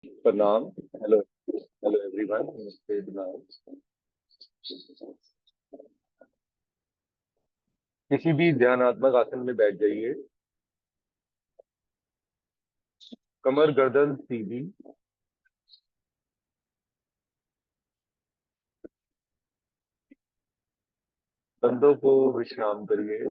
प्रणाम। Hello. Hello everyone, नमस्ते, प्रणाम। किसी भी ध्यानात्मक आसन में बैठ जाइए। कमर गर्दन सीधी। कंधों को विश्राम करिए।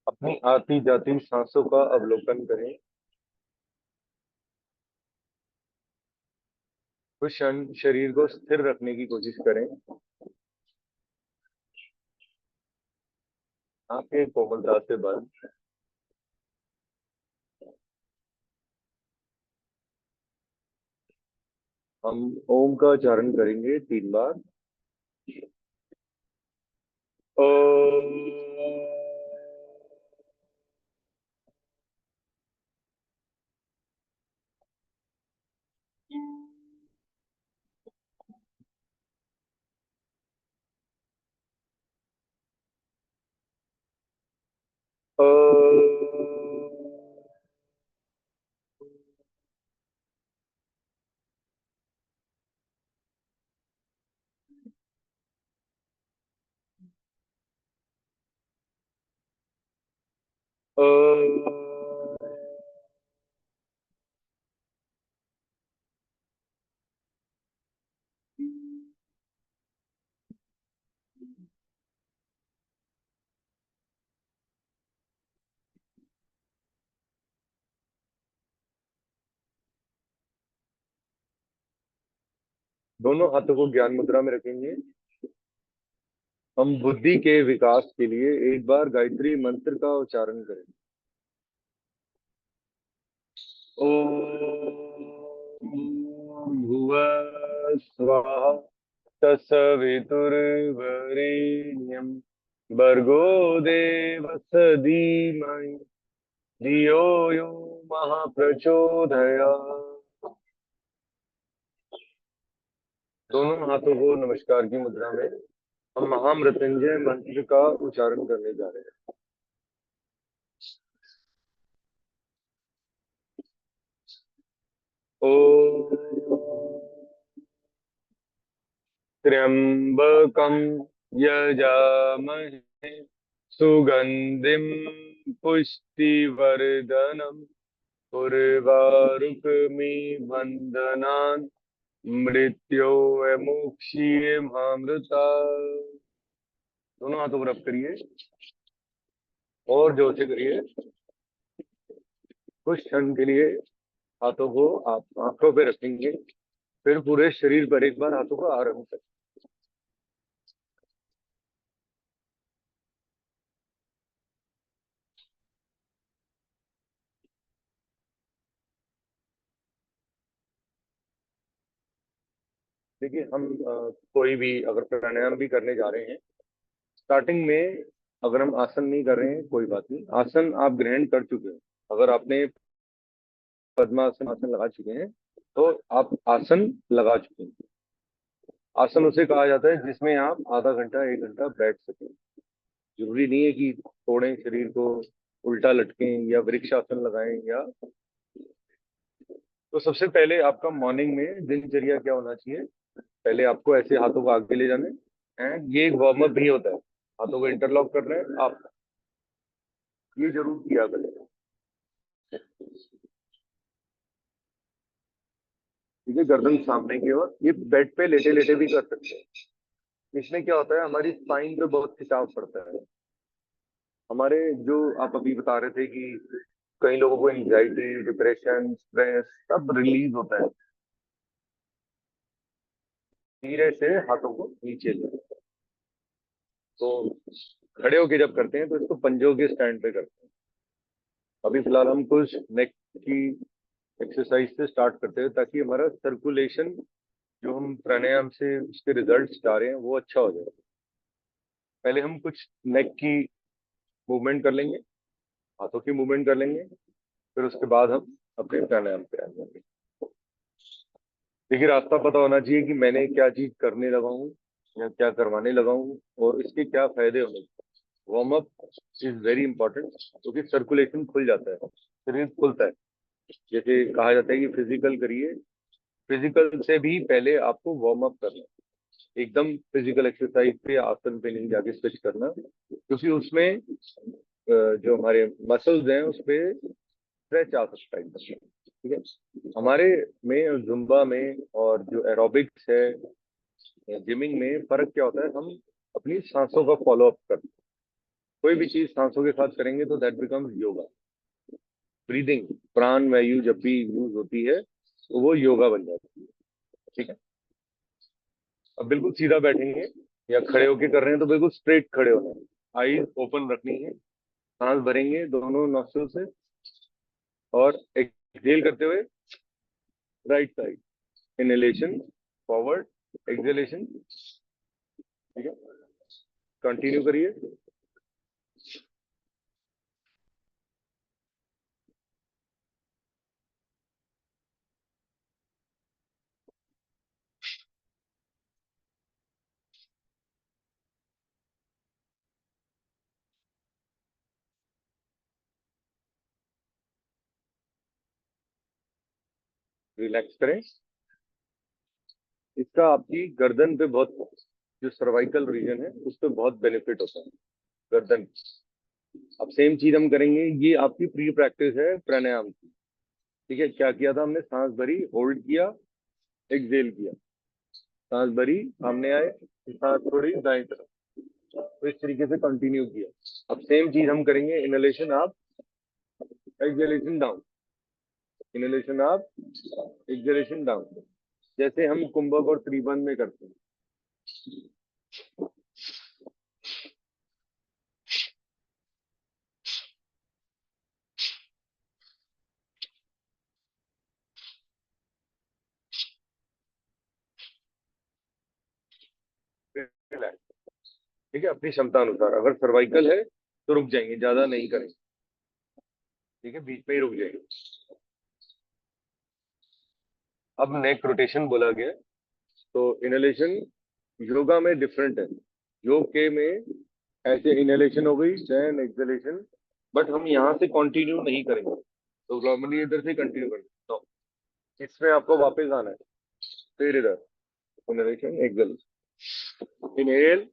अपनी आती जाती सांसों का अवलोकन करें। कुछ क्षण शरीर को स्थिर रखने की कोशिश करें। आंखें कोमलता से बंद। हम ओम का उच्चारण करेंगे 3 बार। ओम। ओम। ओम। दोनों हाथों को ज्ञान मुद्रा में रखेंगे। हम बुद्धि के विकास के लिए एक बार गायत्री मंत्र का उच्चारण करें। ओम भुवः स्वः तत्सवितुर्वरेण्यं भर्गो देवस्य धीमहि धियो यो महाप्रचोदयात्। दोनों हाथों को नमस्कार की मुद्रा में हम महामृत्युंजय मंत्र का उच्चारण करने जा रहे हैं। ओम त्र्यंबकं यजामहे सुगंधिं पुष्टिवर्धनम् उर्वारुकमिव बन्धनान् मृत्योर्मुक्षीयमामृता। दोनों हाथों को रब करिए और जोर से करिए। कुछ क्षण के लिए हाथों को आप आंखों पे रखेंगे, फिर पूरे शरीर पर एक बार हाथों को आरंभ करें। देखिए, हम कोई भी अगर प्राणायाम भी करने जा रहे हैं, स्टार्टिंग में अगर हम आसन नहीं कर रहे हैं कोई बात नहीं, आसन आप ग्रहण कर चुके हैं, अगर आपने पद्मासन आसन लगा चुके हैं तो आप आसन लगा चुके हैं। आसन उसे कहा जाता है जिसमें आप आधा घंटा 1 घंटा बैठ सकें। जरूरी नहीं है कि थोड़े शरीर को उल्टा लटकें या वृक्ष आसन लगाएं या। तो सबसे पहले आपका मॉर्निंग में दिनचर्या क्या होना चाहिए? पहले आपको ऐसे हाथों को आगे ले जाने, एंड ये एक वार्म अप भी होता है। हाथों को इंटरलॉक कर रहे हैं आप, ये जरूर किया करें। ठीक है, गर्दन सामने की ओर, ये बेड पे लेटे लेटे भी कर सकते हैं। इसमें क्या होता है, हमारी स्पाइन पे बहुत खिंचाव पड़ता है। हमारे जो आप अभी बता रहे थे कि कई लोगों को एंजाइटी, डिप्रेशन, स्ट्रेस सब रिलीज होता है। धीरे से हाथों को नीचे ले, तो खड़े होके जब करते हैं तो इसको पंजों के स्टैंड पे करते हैं। अभी फिलहाल हम कुछ नेक की एक्सरसाइज से स्टार्ट करते हैं ताकि हमारा सर्कुलेशन, जो हम प्राणायाम से उसके रिजल्ट्स चाह रहे हैं, वो अच्छा हो जाए। पहले हम कुछ नेक की मूवमेंट कर लेंगे, हाथों की मूवमेंट कर लेंगे, फिर उसके बाद हम अपने प्राणायाम पे आ जाएंगे। देखिए, रास्ता पता होना चाहिए कि मैंने क्या चीज करने लगा हूँ या क्या करवाने लगा हूँ और इसके क्या फायदे होंगे। Warm up is very important, क्योंकि सर्कुलेशन खुल जाता है, शरीर खुलता है। जैसे कहा जाता है कि फिजिकल करिए, फिजिकल से भी पहले आपको वार्म अप करना है। एकदम फिजिकल एक्सरसाइज पे, आसन पे नहीं जाके स्विच करना, क्योंकि उसमें जो हमारे मसल्स हैं उस पे स्ट्रेच आ सकता है एकदम। ठीक है। हमारे में जुम्बा में और जो एरोबिक्स है, जिमिंग में फर्क क्या होता है, हम अपनी सांसों का फॉलो अप करते हैं। कोई भी चीज सांसों के साथ करेंगे तो दैट बिकम्स योगा। ब्रीदिंग, प्राण वायु जब भी यूज होती है तो वो योगा बन जाती है। ठीक है। अब बिल्कुल सीधा बैठेंगे या खड़े होके कर रहे हैं तो बिल्कुल स्ट्रेट खड़े होना है। आईज ओपन रखनी है, सांस भरेंगे दोनों नोस्ट्रिल से, और एक्सहेल करते हुए right side, inhalation forward, exhalation. ठीक है। कंटिन्यू करिए। रिलैक्स करें। इसका आपकी गर्दन पे बहुत, जो सर्वाइकल रीजन है उस पे बहुत बेनिफिट होता है, गर्दन। अब सेम चीज हम करेंगे, ये आपकी प्री प्रैक्टिस है प्राणायाम की। ठीक है। क्या किया था हमने, सांस भरी, होल्ड किया, एक्सहेल किया, सांस भरी, सामने आए, सांस छोड़ी, दाएं तरफ। तो इस तरीके से कंटिन्यू किया। अब सेम चीज हम करेंगे, inhalation up, exhalation down, inhalation up, exhalation down, जैसे हम कुंभक और त्रिबंध में करते हैं। ठीक है। अपनी क्षमता अनुसार, अगर सर्वाइकल है तो रुक जाएंगे, ज्यादा नहीं करेंगे। ठीक है, बीच में ही रुक जाएंगे। अब नेक रोटेशन बोला गया है, तो इनहेलेशन योगा में डिफरेंट है। योग के में ऐसे इनहेलेशन हो गई, देन एक्सहेलेशन, बट हम यहाँ से कंटिन्यू नहीं करेंगे, तो नॉर्मली इधर से कंटिन्यू करेंगे। तो इसमें आपको वापस आना है, फिर इधर inhalation exhalation, inhale,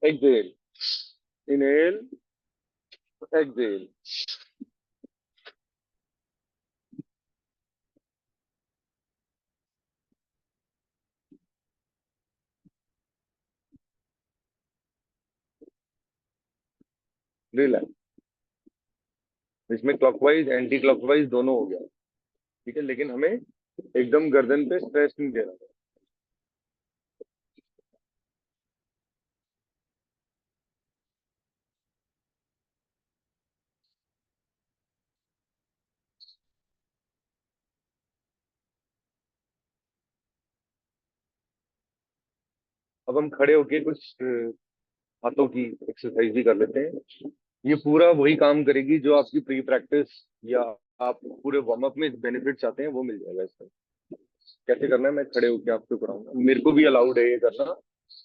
exhale, inhale, exhale. Relax. इसमें क्लॉकवाइज एंटी क्लॉकवाइज दोनों हो गया। ठीक है, लेकिन हमें एकदम गर्दन पे स्ट्रेस नहीं देना। अब हम खड़े होके कुछ हाथों की एक्सरसाइज भी कर लेते हैं। ये पूरा वही काम करेगी जो आपकी प्री प्रैक्टिस या आप पूरे वार्म अप में बेनिफिट चाहते हैं, वो मिल जाएगा इसमें। कैसे करना है मैं खड़े होके आपको कराऊंगा, मेरे को भी अलाउड है ये करना,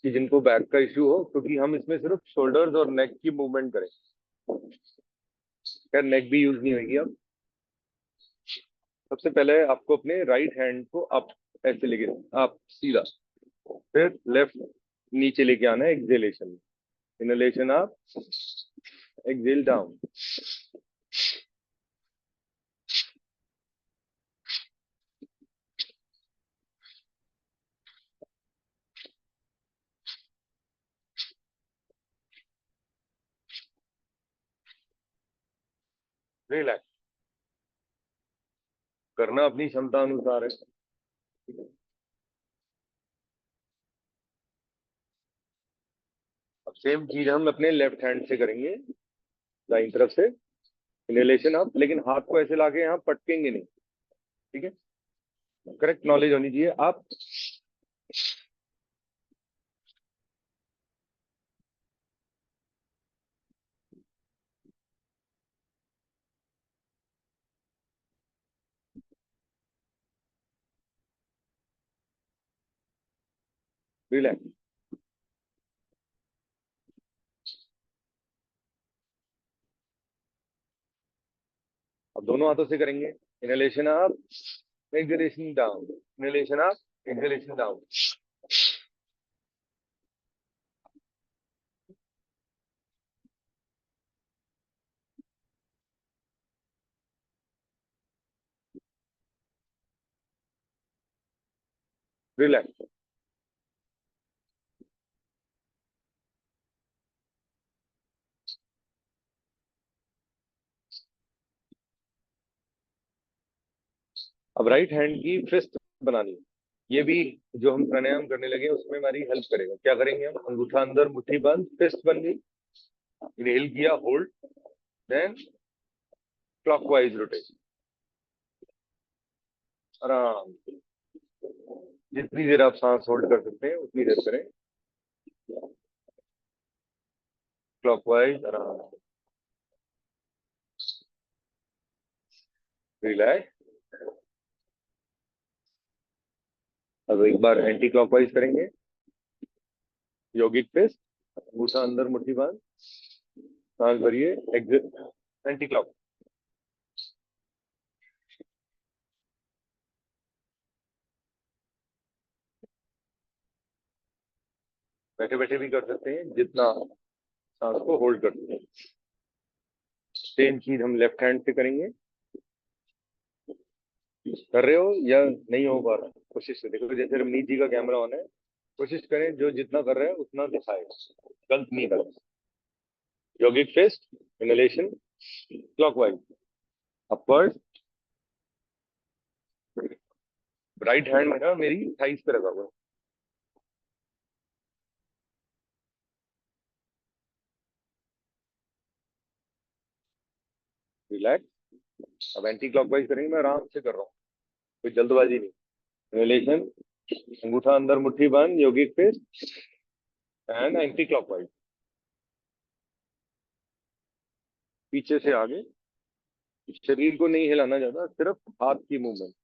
कि जिनको बैक का इश्यू हो, क्योंकि हम इसमें सिर्फ शोल्डर्स और नेक की मूवमेंट करें। खैर नेक भी यूज नहीं होगी अब। सबसे पहले आपको अपने राइट हैंड को अप, ऐसे लेके आप सीधा, फिर लेफ्ट नीचे लेके आना है एक्सहेलेशन, इनहेलेशन आप, एक्सहेल डाउन, रिलैक्स। करना अपनी क्षमता अनुसार है। अब सेम चीज हम अपने लेफ्ट हैंड से करेंगे, दाईं तरफ से, इनहेलेशन आप, लेकिन हाथ को ऐसे लाके यहाँ पटकेंगे नहीं। ठीक है। करेक्ट नॉलेज होनी चाहिए आप। रिलैक्स। दोनों हाथों से करेंगे। Inhalation up, exhalation down, inhalation up, exhalation down. Relax. अब राइट हैंड की फिस्ट बनानी है। ये भी जो हम प्राणायाम करने लगे उसमें हमारी हेल्प करेगा। क्या करेंगे हम? अंगूठा अंदर, मुट्ठी बंद, फिस्ट बन गई। इनहेल किया, होल्ड, देन क्लॉकवाइज रोटेशन। आराम से। जितनी देर आप सांस होल्ड कर सकते हैं उतनी देर करें। क्लॉकवाइज आराम से। रिलैक्स। अब एक बार एंटी क्लॉकवाइज करेंगे। योगिक फिस्ट, अंगूठा अंदर, मुट्ठी बंद, सांस भरिए, एग्जिट, एंटी क्लॉक। बैठे बैठे भी कर सकते हैं जितना सांस को होल्ड करते हैं। सेम चीज हम लेफ्ट हैंड से करेंगे। कर रहे हो या नहीं हो पा रहा, कोशिश से देखो। जैसे रमनीत जी का कैमरा ऑन है, कोशिश करें जो जितना कर रहे हैं उतना दिखाए, गलत नहीं कर। Yogic fist, inhalation, clockwise, upward. Right hand मेरा मेरी थाइस पे रखा हुआ है। रिलैक्स। अब एंटी क्लॉकवाइज करेंगे। मैं आराम से कर रहा हूँ, कोई जल्दबाजी नहीं। इनहेलेशन, अंगूठा अंदर, मुट्ठी बंद, योगिक फिस्ट, एंड एंटी क्लॉकवाइज। पीछे से आगे, शरीर को नहीं हिलाना ज्यादा, सिर्फ हाथ की मूवमेंट।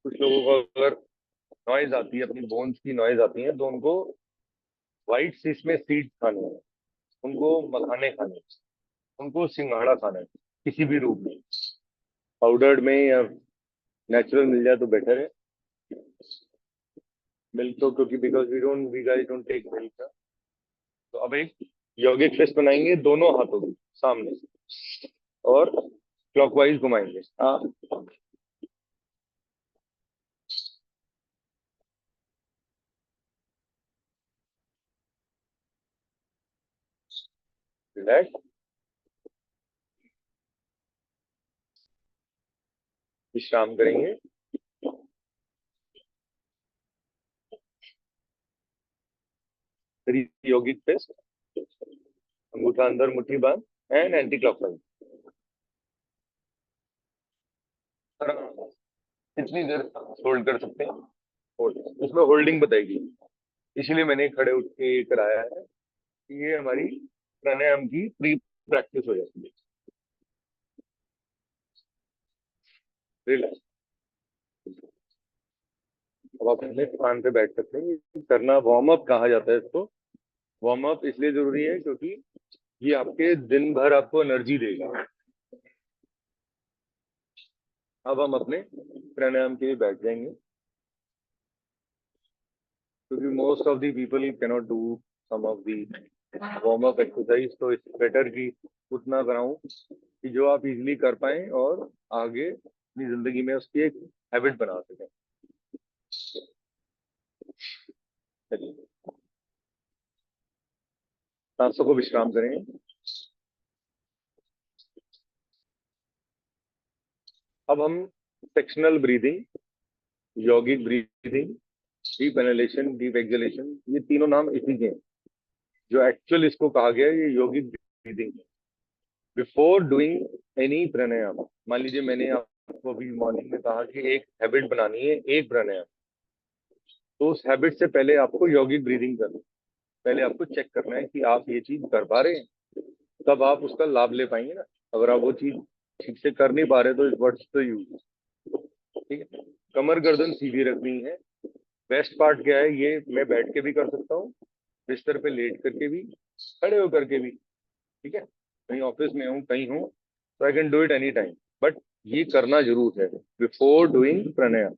कुछ लोगों को अगर नॉइज आती है, अपनी बोन्स की नॉइज आती है, तो उनको व्हाइट सीड्स में सीड्स खाने हैं, उनको मखाने खाने हैं, उनको सिंघाड़ा खाना है, किसी भी रूप में, पाउडर्ड में या नेचुरल मिल जाए तो बेटर है। मिल्क तो क्योंकि because we guys don't take milk. तो अब एक यौगिक फिस्ट बनाएंगे दोनों हाथों की सामने, और क्लॉकवाइज घुमाएंगे। हाँ, रिलैक्स। विश्राम करेंगे। फिर यौगिक फिस्ट, अंगूठा अंदर, मुट्ठी बंद, एंड एंटी क्लॉकवाइज। कितनी देर होल्ड कर सकते हैं? होल्ड, उसमें होल्डिंग बताएगी। इसीलिए मैंने खड़े उठ के कराया है कि ये हमारी प्राणायाम की प्री प्रैक्टिस हो जाती है। रिलैक्स। अब आप अपने स्थान पे बैठ सकते हैं। ये करना वार्म अप कहा जाता है इसको। वार्म अप इसलिए जरूरी है क्योंकि ये आपके दिन भर आपको एनर्जी देगा। अब हम अपने प्राणायाम के लिए बैठ जाएंगे, क्योंकि most of the people cannot do some of the warm up exercise. तो इट्स बेटर कि उतना कराऊं कि जो आप इजीली कर पाए और आगे अपनी जिंदगी में उसकी एक हैबिट बना सकें। चलिए, सांसों को विश्राम करें। अब हम सेक्शनल ब्रीदिंग, यौगिक breathing, deep inhalation, deep exhalation, ये तीनों नाम इसी के हैं। जो एक्चुअल इसको कहा गया है, ये यौगिक ब्रीदिंग है। बिफोर डूइंग एनी प्राणायाम, मान लीजिए मैंने आपको अभी मॉर्निंग में कहा कि एक हैबिट बनानी है एक प्राणायाम, तो उस हैबिट से पहले आपको यौगिक ब्रीदिंग करना है। पहले आपको चेक करना है कि आप ये चीज कर पा रहे हैं, तब आप उसका लाभ ले पाएंगे ना। अगर आप वो चीज ठीक से कर नहीं पा रहे तो व्हाट्स द यूज। ठीक है। कमर गर्दन सीधी रखनी है। बेस्ट पार्ट क्या है, ये मैं बैठ के भी कर सकता हूँ, बिस्तर पे लेट करके भी, खड़े होकर के भी। ठीक है, कहीं ऑफिस में हूँ, कहीं हूँ, तो I can do it any time. But ये करना जरूर है before doing pranayama,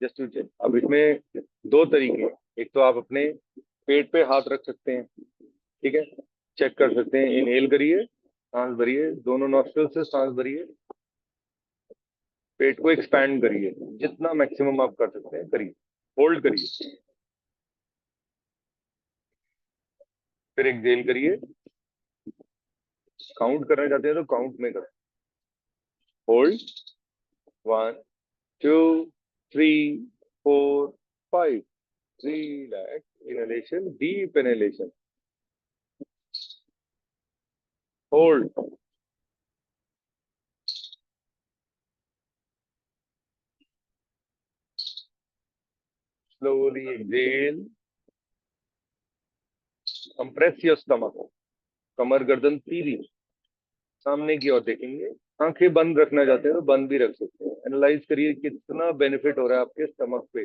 just to check. अब इसमें दो तरीके हैं। एक तो आप अपने पेट पे हाथ रख सकते हैं, ठीक है, चेक कर सकते हैं। इनहेल करिए, सांस भरिए, दोनों नॉस्ट्रिल से सांस भरिए, पेट को एक्सपैंड करिए, जितना मैक्सिमम आप कर सकते हैं करिए, होल्ड करिए, फिर एक्सेल करिए। काउंट करना चाहते हैं तो काउंट में करें। Hold, 1 2 3 4 5, relax, inhalation, deep inhalation, hold, slowly exhale, compress your stomach, कमर गर्दन सीधी सामने की ओर देखेंगे। आंखें बंद रखना चाहते हैं तो बंद भी रख सकते हैं। एनालाइज करिए कितना बेनिफिट हो रहा है आपके स्टमक पे,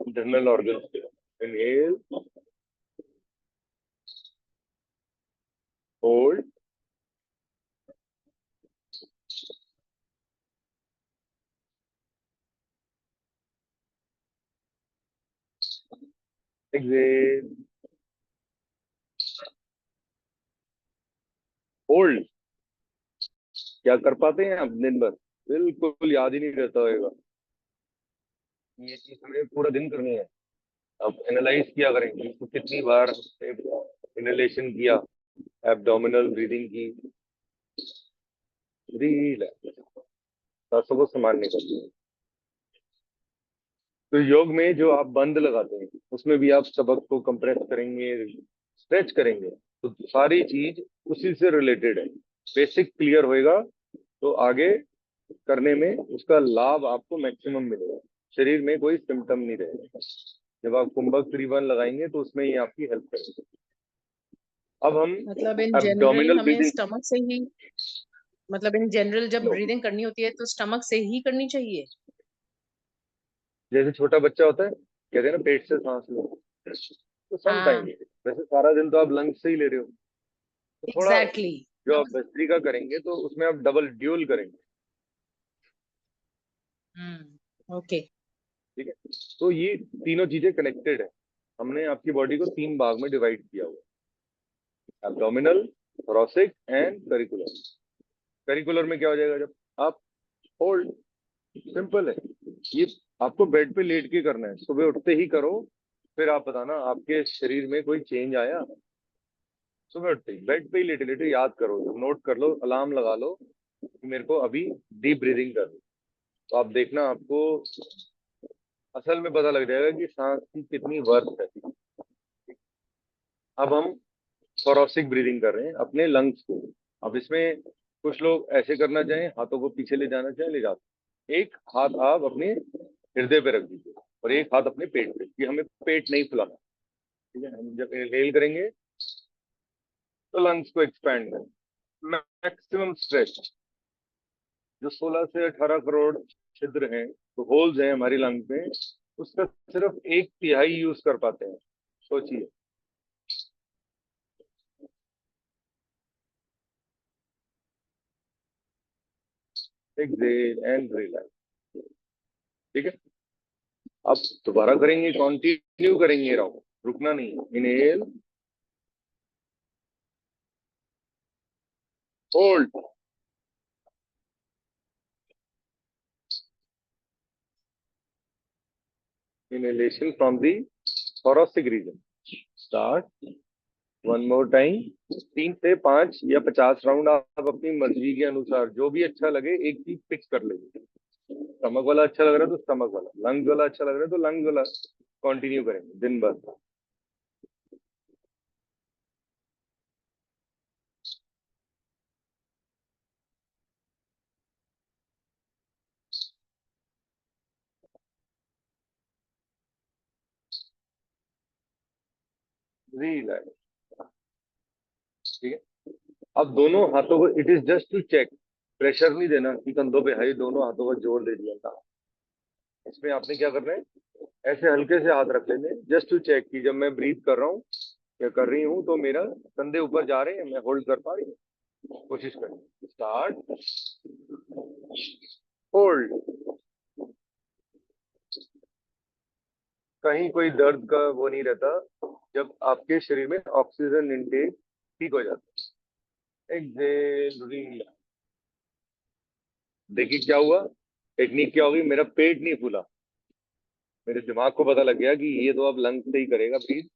इंटरनल ऑर्गन पे। Inhale, hold, exhale, hold. क्या कर पाते हैं आप दिन भर? बिल्कुल याद ही नहीं रहता होगा। ये चीज हमें पूरा दिन करनी है। अब एनालाइज किया करें कि इसको कितनी बार इनहेलेशन किया, एब्डोमिनल ब्रीदिंग की, रिलैक्स, सांसों को संभालने का। तो योग में जो आप बंद लगाते हैं उसमें भी आप सबक को कंप्रेस करेंगे, स्ट्रेच करेंगे, तो सारी चीज उसी से रिलेटेड है। बेसिक क्लियर होएगा तो आगे करने में उसका लाभ आपको मैक्सिमम मिलेगा, शरीर में कोई सिम्टम नहीं रहेगा। जब आप कुंभक त्रिवन लगाएंगे तो उसमें ये आपकी हेल्प करेगा। अब हम मतलब इन जनरल एब्डोमिनल हमें ब्रीदिंग, स्टमक से ही, मतलब इन जनरल जब ब्रीदिंग करनी होती है तो स्टमक से ही करनी चाहिए। जैसे छोटा बच्चा होता है, कहते हैं ना पेट से सांस लो, तो सम टाइम, हाँ, वैसे सारा दिन तो आप लंग्स से ही ले रहे हो, तो थोड़ा एग्जैक्टली। जो आप भस्त्रिका करेंगे तो उसमें आप डबल ड्यूल करेंगे। ओके। ठीक है, तो ये तीनों चीजें कनेक्टेड है। हमने आपकी बॉडी को 3 भाग में डिवाइड किया हुआ है, abdominal, thoracic and curricular. Curricular में क्या हो जाएगा, जब आप होल्ड, सिंपल है ये, आपको बेड पे लेट के करना है, सुबह उठते ही करो। फिर आप बताना आपके शरीर में कोई चेंज आया। सुबह उठते ही बेड पे ही लेटे लेटे याद करो, नोट कर लो, अलार्म लगा लो कि मेरे को अभी डीप ब्रीदिंग कर, तो आप देखना आपको असल में पता लग जाएगा कि सांस की कितनी वर्थ है। अब हम थोरैसिक ब्रीदिंग कर रहे हैं अपने लंग्स को। अब इसमें कुछ लोग ऐसे करना चाहें, हाथों को पीछे ले जाना चाहें, ले जाते हैं। एक हाथ आप अपने हृदय पे रख दीजिए और एक हाथ अपने पेट पे, कि हमें पेट नहीं फुलाना। ठीक है, हम जब इनहेल करेंगे तो लंग्स को एक्सपैंड करें, मैक्सिमम स्ट्रेच। जो 16 से 18 करोड़ छिद्र हैं, तो होल्स हैं हमारी लंग में, उसका सिर्फ 1/3 यूज कर पाते हैं। सोचिए, एक्सेल एंड रिलैक्स। ठीक है, अब दोबारा करेंगे, कंटिन्यू करेंगे राउंड, रुकना नहीं। Inhale, hold, inhalation from the thoracic region, start, 1 more time. 3 से 5 या 50 राउंड आप अपनी मर्जी के अनुसार जो भी अच्छा लगे एक चीज पिक कर लेंगे। स्टमक वाला अच्छा लग रहा है तो स्टमक वाला, लंग्स वाला अच्छा लग रहा है तो लंग्स वाला कंटिन्यू करेंगे दिन भर। रिलैक्स। ठीक है, अब दोनों हाथों को, it is just to check, pressure नहीं देना कि कंधों पे है, दोनों हाथों का जोर दे दिया था। इसमें आपने क्या करना है, ऐसे हल्के से हाथ रख लेने, जस्ट टू चेक कि जब मैं ब्रीथ कर रहा हूँ या कर रही हूँ तो मेरा कंधे ऊपर जा रहे हैं, मैं होल्ड कर पा रही हूँ। कोशिश करें, स्टार्ट, होल्ड। कहीं कोई दर्द का वो नहीं रहता जब आपके शरीर में ऑक्सीजन इनटेक ठीक हो जाता है। Exhale, relax. देखिए क्या हुआ, टेक्निक क्या होगी, मेरा पेट नहीं फूला, मेरे दिमाग को पता लग गया कि ये तो अब लंग से ही करेगा ब्रीथ,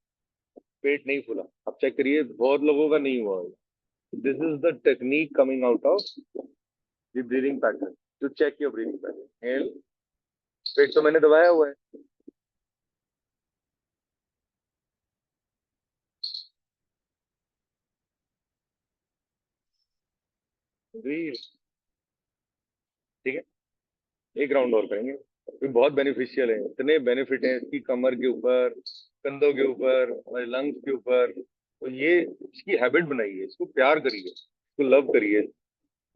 पेट नहीं फूला। अब चेक करिए, बहुत लोगों का नहीं हुआ। This is the technique coming out of the breathing pattern, to check your breathing pattern. पेट तो मैंने दबाया हुआ है, ब्रीथ, ठीक है। एक राउंड और करेंगे, ये बहुत बेनिफिशियल है, इतने बेनिफिट है इसकी, कमर के ऊपर, कंधों के ऊपर, हमारे लंग्स के ऊपर। तो ये इसकी हैबिट बनाइए, इसको प्यार करिए, इसको लव करिए,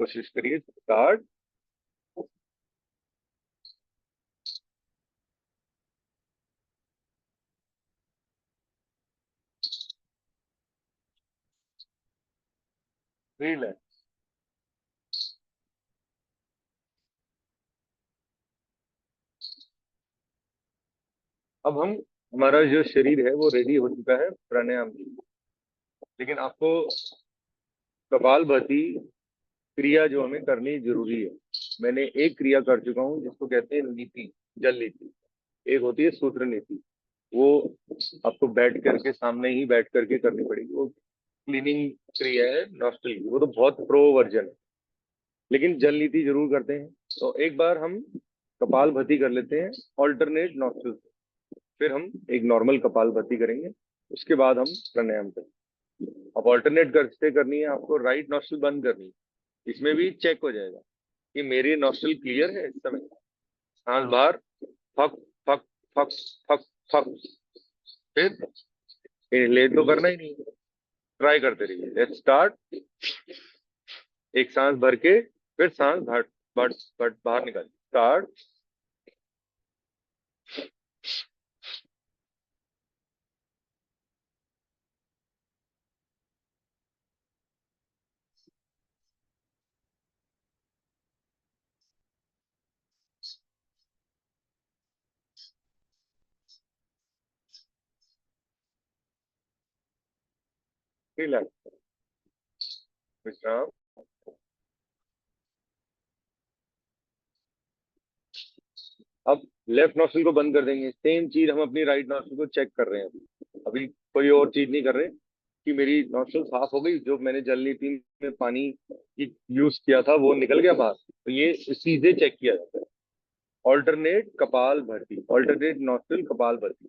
कोशिश करिए। Start, relax. अब हम, हमारा जो शरीर है वो रेडी हो चुका है प्राणायाम के लिए, लेकिन आपको कपालभाति क्रिया जो हमें करनी जरूरी है। मैंने एक क्रिया कर चुका हूँ जिसको कहते हैं नीति, जल नीति। एक होती है सूत्र नीति, वो आपको बैठ करके, सामने ही बैठ करके करनी पड़ेगी। वो क्लीनिंग क्रिया है नॉस्ट्रल की, वो तो बहुत प्रो वर्जन है, लेकिन जल नीति जरूर करते हैं। तो एक बार हम कपालभाति कर लेते हैं ऑल्टरनेट नॉस्ट्रल, फिर हम एक नॉर्मल कपालभाति करेंगे, उसके बाद हम प्राणायाम करेंगे। अब ऑल्टरनेट करते करनी है आपको, राइट नॉस्ट्रल बंद करनी है। इसमें भी चेक हो जाएगा कि मेरी नॉस्ट्रल क्लियर है इस समय, सांस बाहर, fuck fuck fuck fuck fuck, फिर इनहेल तो करना ही नहीं, ट्राई करते रहिए। लेट्स स्टार्ट, एक सांस भर के फिर सांस भट भट भट बाहर निकालिए। स्टार्ट, रिलैक्स, विश्राम। अब लेफ्ट नॉस्ट्रल को बंद कर देंगे, सेम चीज हम अपनी राइट नॉस्ट्रल को चेक कर रहे हैं। अभी अभी कोई और चीज नहीं कर रहे कि मेरी नॉस्ट्रल साफ हो गई, जो मैंने जल नीति में पानी की यूज किया था वो निकल गया बाहर, तो ये सीधे चेक किया जाता है। ऑल्टरनेट कपाल भरती, ऑल्टरनेट नॉस्ट्रल कपाल भरती।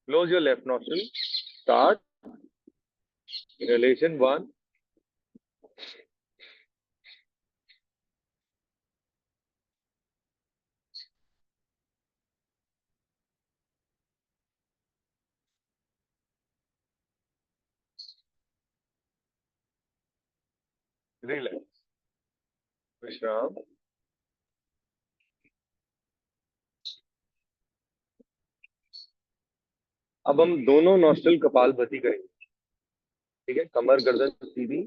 Close your left nostril, start, inhalation 1, relax, विश्राम। अब हम दोनों नॉस्ट्रल कपालभाति करेंगे, ठीक है। कमर गर्दन सीधी,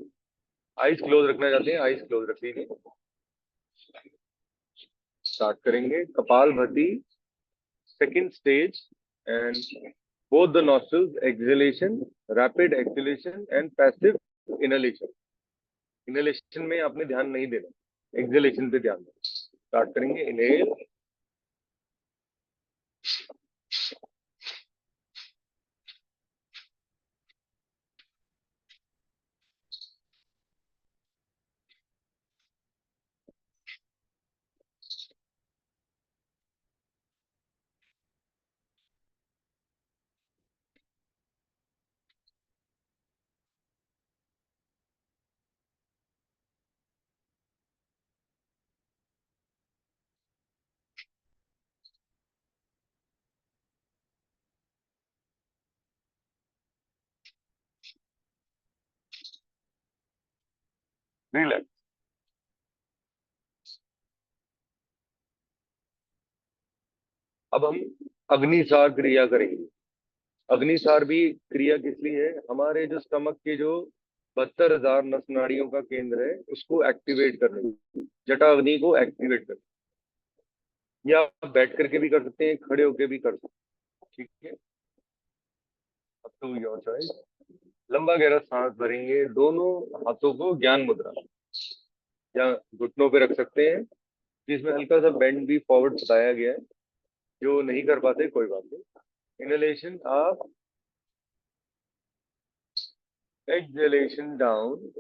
आइज क्लोज रखना चाहते हैं, आइज क्लोज रख लीजिए। स्टार्ट करेंगे kapalbhati second stage, and both the nostrils, exhalation, rapid exhalation and passive inhalation। Inhalation में आपने ध्यान नहीं देना, एक्सहेलेशन पे ध्यान देना। स्टार्ट करेंगे, इनहेल, रिलैक्स। अब हम अग्निसार क्रिया करेंगे। अग्निसार भी क्रिया किस लिए है? हमारे जो स्टमक के जो 72,000 नस नाड़ियों का केंद्र है उसको एक्टिवेट करने के लिए, जटा अग्नि को एक्टिवेट करने, या आप बैठ करके भी कर सकते हैं, खड़े होके भी कर सकते हैं, ठीक है, अब टू योर चॉइस। लंबा गहरा सांस भरेंगे, दोनों हाथों को ज्ञान मुद्रा या घुटनों पे रख सकते हैं, जिसमें हल्का सा बेंड भी फॉरवर्ड बताया गया है। जो नहीं कर पाते कोई बात नहीं। Inhalation up, exhalation down.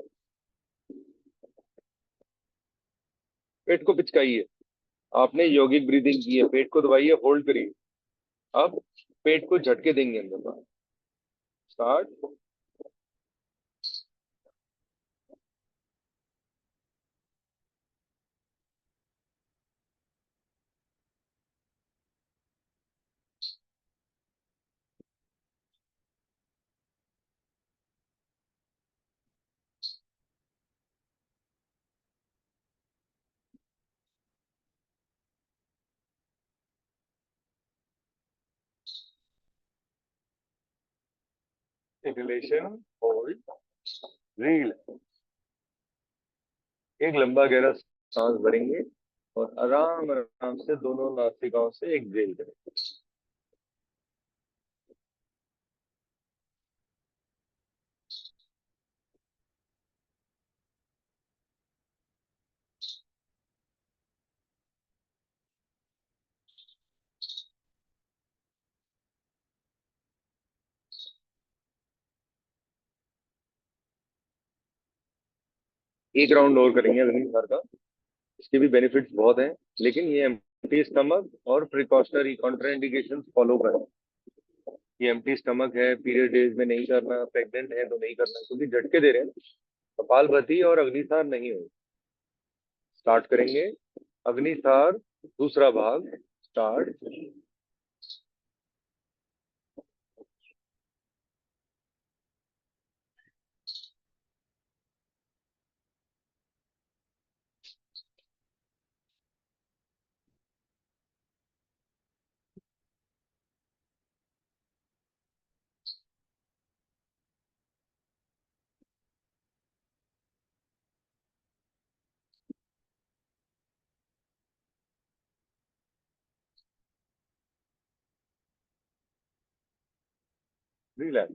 पेट को पिचकाइए। आपने यौगिक ब्रीदिंग की है, पेट को दबाइए, होल्ड करिए। अब पेट को झटके देंगे अंदर। स्टार्ट। Inhalation, hold, reel. एक लंबा गहरा सांस भरेंगे और आराम आराम से दोनों नासिकाओं से एक्सहेल करेंगे। एक राउंड और करेंगे अग्निसार का। इसके भी बेनिफिट्स बहुत हैं, लेकिन ये एम्प्टी स्टमक और प्रिकॉशनरी कॉन्ट्राइंडिकेशन फॉलो करें। ये एम्प्टी स्टमक है, पीरियड डेज में नहीं करना, प्रेग्नेंट है तो नहीं करना, क्योंकि झटके दे रहे हैं। कपालभाति और अग्निसार नहीं हो। स्टार्ट करेंगे अग्निसार दूसरा भाग। स्टार्ट। रिलैक्स।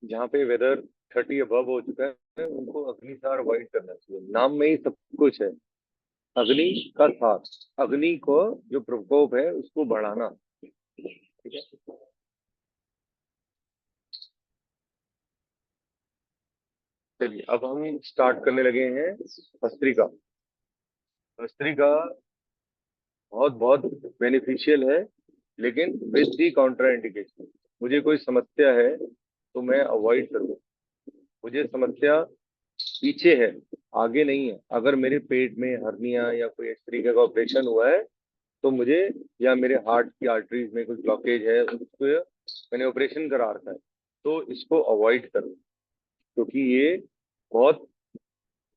जहाँ पे वेदर 30 अबव हो चुका है उनको अग्निसार अवॉइड करना चाहिए। नाम में ही सब कुछ है, अग्नि का सार, अग्नि को जो प्रकोप है उसको बढ़ाना, ठीक है। चलिए अब हम स्टार्ट करने लगे हैं भस्त्रिका। भस्त्रिका बहुत बहुत बेनिफिशियल है, लेकिन विद दी काउंटर इंडिकेशन। मुझे कोई समस्या है तो मैं अवॉइड करूँ। मुझे समस्या पीछे है, आगे नहीं है। अगर मेरे पेट में हर्निया या कोई इस तरीके का ऑपरेशन हुआ है तो मुझे, या मेरे हार्ट की आर्टरीज में कुछ ब्लॉकेज है, उसको मैंने ऑपरेशन करा रखा है, तो इसको अवॉइड करो, क्योंकि ये बहुत,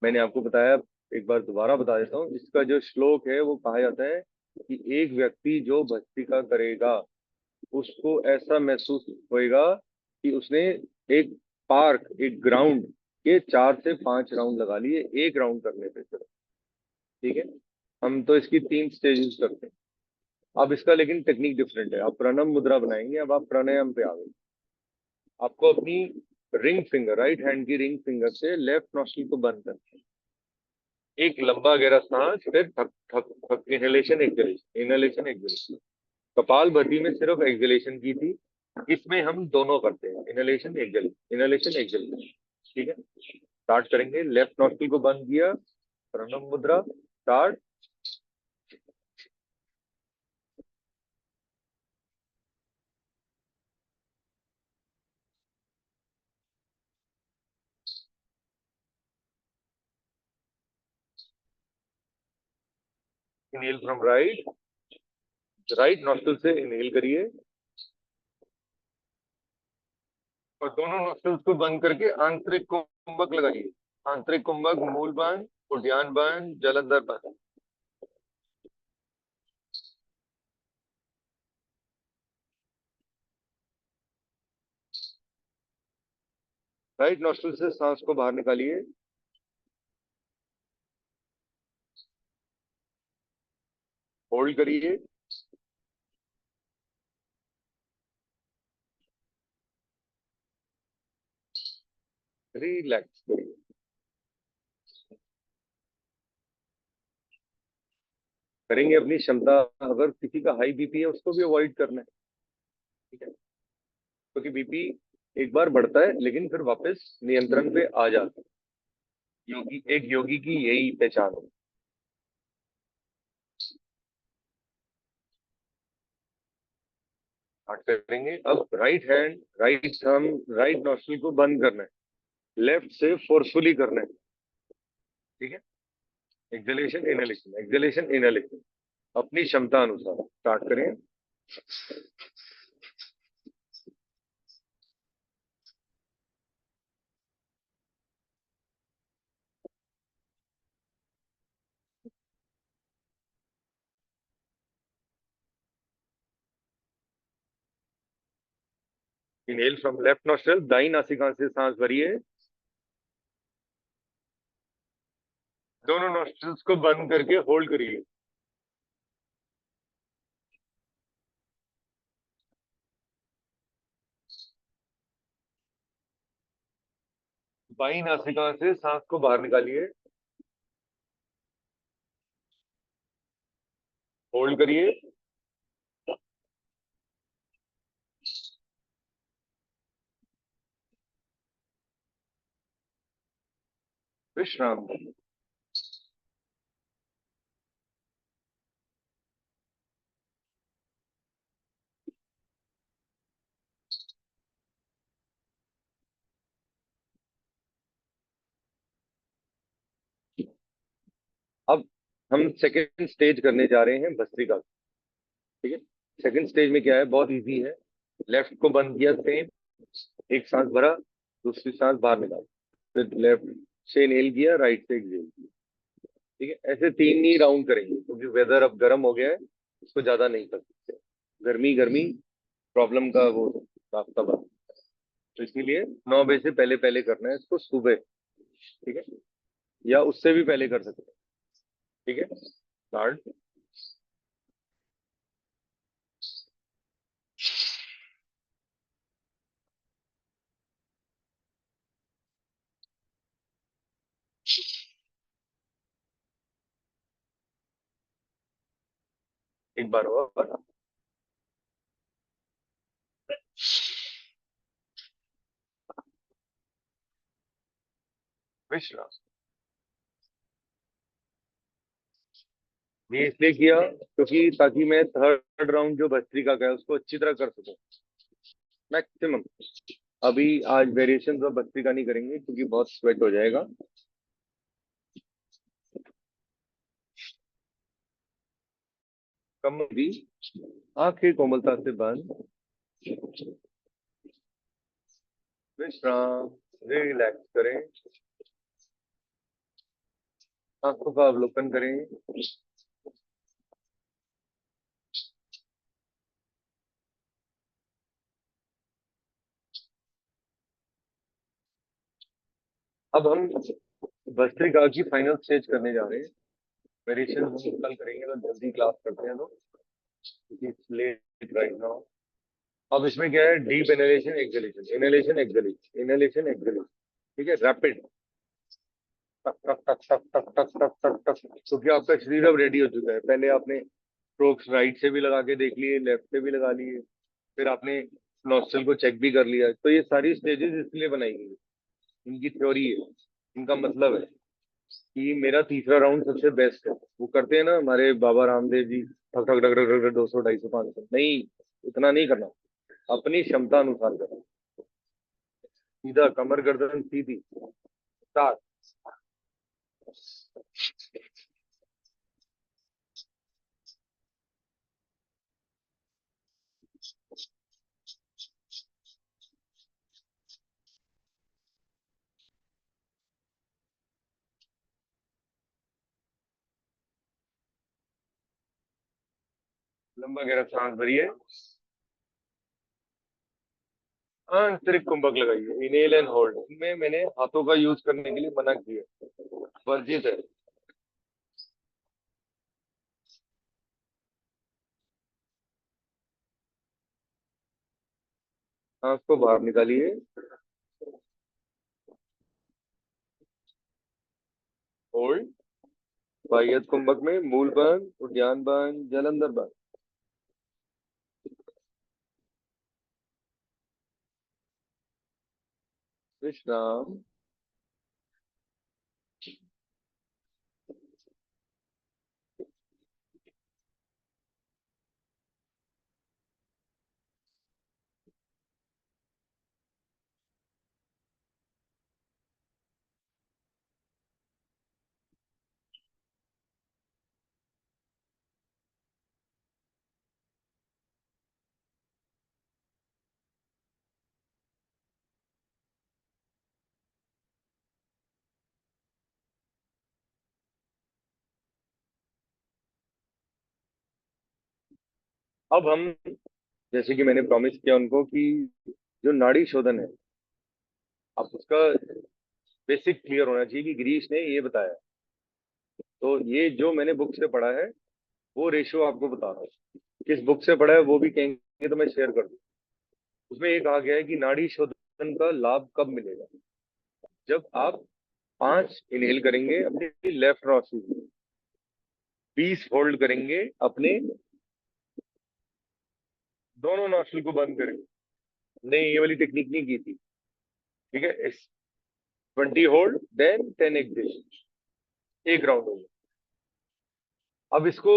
मैंने आपको बताया, एक बार दोबारा बता देता हूँ। इसका जो श्लोक है वो कहा जाता है कि एक व्यक्ति जो भस्त्रिका करेगा उसको ऐसा महसूस होएगा कि उसने एक पार्क, एक ग्राउंड के 4 से 5 राउंड लगा लिए एक राउंड करने पे सिर्फ, ठीक है। हम तो इसकी 3 स्टेजेस करते हैं। अब इसका लेकिन टेक्निक डिफरेंट है। आप प्रणम मुद्रा बनाएंगे, अब आप प्राणायाम पे आ गए। आपको अपनी रिंग फिंगर, राइट हैंड की रिंग फिंगर से लेफ्ट नॉस्ट्रिल को बंद करना है। एक लंबा गहरा सांस, फिर थक थक थक, इनहेलेशन एक्सहेलेशन, इनहेलेशन एक्सहेलेशन। कपाल भाती में सिर्फ एक्सहेलेशन की थी, इसमें हम दोनों करते हैं, इनहेलेशन एक्सहेलेशन, इनहेलेशन एक्सहेलेशन, ठीक है। स्टार्ट करेंगे, लेफ्ट नॉस्ट्रिल को बंद किया, प्रणव मुद्रा। Start. Inhale from right, right nostril से इनहेल करिए और दोनों नॉस्ट्रिल्स को बंद करके आंतरिक कुंभक लगाइए। आंतरिक कुंभक, मूल बांध, उद्यान बांध, जलंधर बांध। राइट नॉस्ट्रिल से सांस को बाहर निकालिए, होल्ड करिए, रिलैक्स करिए। करेंगे अपनी क्षमता। अगर किसी का हाई बीपी है उसको भी अवॉइड करना है, ठीक है, क्योंकि बीपी एक बार बढ़ता है लेकिन फिर वापस नियंत्रण पे आ जाता है। एक योगी की यही पहचान है। स्टार्ट करेंगे अब। Right hand, right thumb, right nostril को बंद करना है, लेफ्ट से फोर्सफुली करना है, ठीक है। एक्सलेशन इनहेलेशन, एक्सलेशन इनहेलेशन, अपनी क्षमता अनुसार स्टार्ट करें। इनहेल फ्रॉम लेफ्ट नॉस्ट्रिल, दाई नासिका से सांस भरिए, दोनों नॉस्ट्रिल्स को बंद करके होल्ड करिए। बाई नासिका से सांस को बाहर निकालिए, होल्ड करिए, विश्राम करिए। अब हम सेकेंड स्टेज करने जा रहे हैं भस्त्रिका, ठीक है। सेकेंड स्टेज में क्या है, बहुत इजी है। लेफ्ट को बंद किया, सेम, एक सांस भरा, दूसरी सांस बाहर निकाली, फिर लेफ्ट से इनहेल किया, राइट से एक्सहेल किया, ठीक है। ऐसे 3 ही राउंड करेंगे क्योंकि वेदर अब गर्म हो गया है, इसको ज्यादा नहीं कर सकते। गर्मी गर्मी प्रॉब्लम का वो रास्ता बंद, तो इसीलिए 9 बजे से पहले पहले करना है इसको, सुबह, ठीक है, या उससे भी पहले कर सकते हैं, ठीक है। स्टार्ट। एक बार और, विश्राम। ये इसलिए किया क्योंकि ताकि मैं थर्ड राउंड जो भस्त्रिका का है उसको अच्छी तरह कर सकूं, मैक्सिमम। अभी आज वेरिएशन ऑफ भस्त्रिका नहीं करेंगे क्योंकि बहुत स्वेट हो जाएगा। कम भी, आंखें कोमलता से बंद, विश्राम, रिलैक्स करें, आंखों का अवलोकन करें। अब हम भस्त्रिका की फाइनल स्टेज करने जा रहे हैं। वेरिएशन हम कल करेंगे तो जल्दी क्लास करते हैं, तो लेट राइट नाउ। अब इसमें क्या है, deep inhalation exhalation, inhalation exhalation, inhalation exhalation, ठीक है, रैपिड, टक टक टक टक टक टक टक टक टक, क्योंकि आपका शरीर अब रेडी हो चुका है। पहले आपने स्ट्रोक्स राइट से भी लगा के देख लिए, लेफ्ट से भी लगा लिए, फिर आपने नॉस्ट्रल को चेक भी कर लिया। तो ये सारी स्टेजेस इसलिए बनाई गई है, इनकी थ्योरी है, इनका मतलब है कि मेरा तीसरा राउंड सबसे बेस्ट है। वो करते हैं ना हमारे बाबा रामदेव जी, ठक ठक ठक ठक ठक, 200 250 500, नहीं, इतना नहीं करना, अपनी क्षमता अनुसार करना। सीधा, कमर गर्दन सीधी, स्टार्ट। लंबा गहरा सांस भरिए। आंतरिक कुंभक लगाइए, इनहेल एंड होल्ड। इनमें मैंने हाथों का यूज करने के लिए मना किया, वर्जित है। सांस को बाहर निकालिए, होल्ड। बाह्यत कुंभक में मूल बंद, उद्यान बंद, जलंधर बंद। विश्राम। अब हम, जैसे कि मैंने प्रॉमिस किया उनको कि जो नाड़ी शोधन है, अब उसका बेसिक क्लियर होना चाहिए कि गिरीश ने ये बताया। तो ये जो मैंने बुक से पढ़ा है वो रेशियो आपको बता रहा हूँ। किस बुक से पढ़ा है वो भी कहेंगे तो मैं शेयर कर दूँ। उसमें ये कहा गया है कि नाड़ी शोधन का लाभ कब मिलेगा, जब आप 5 इनहेल करेंगे अपने लेफ्ट नॉस्ट्रिल में, 20 होल्ड करेंगे अपने दोनों नॉस्ट्रिल को बंद करेंगे। नहीं, ये वाली टेक्निक नहीं की थी, ठीक है। 20 होल्ड देन 10 एक्सहेल, एक राउंड होगा। अब इसको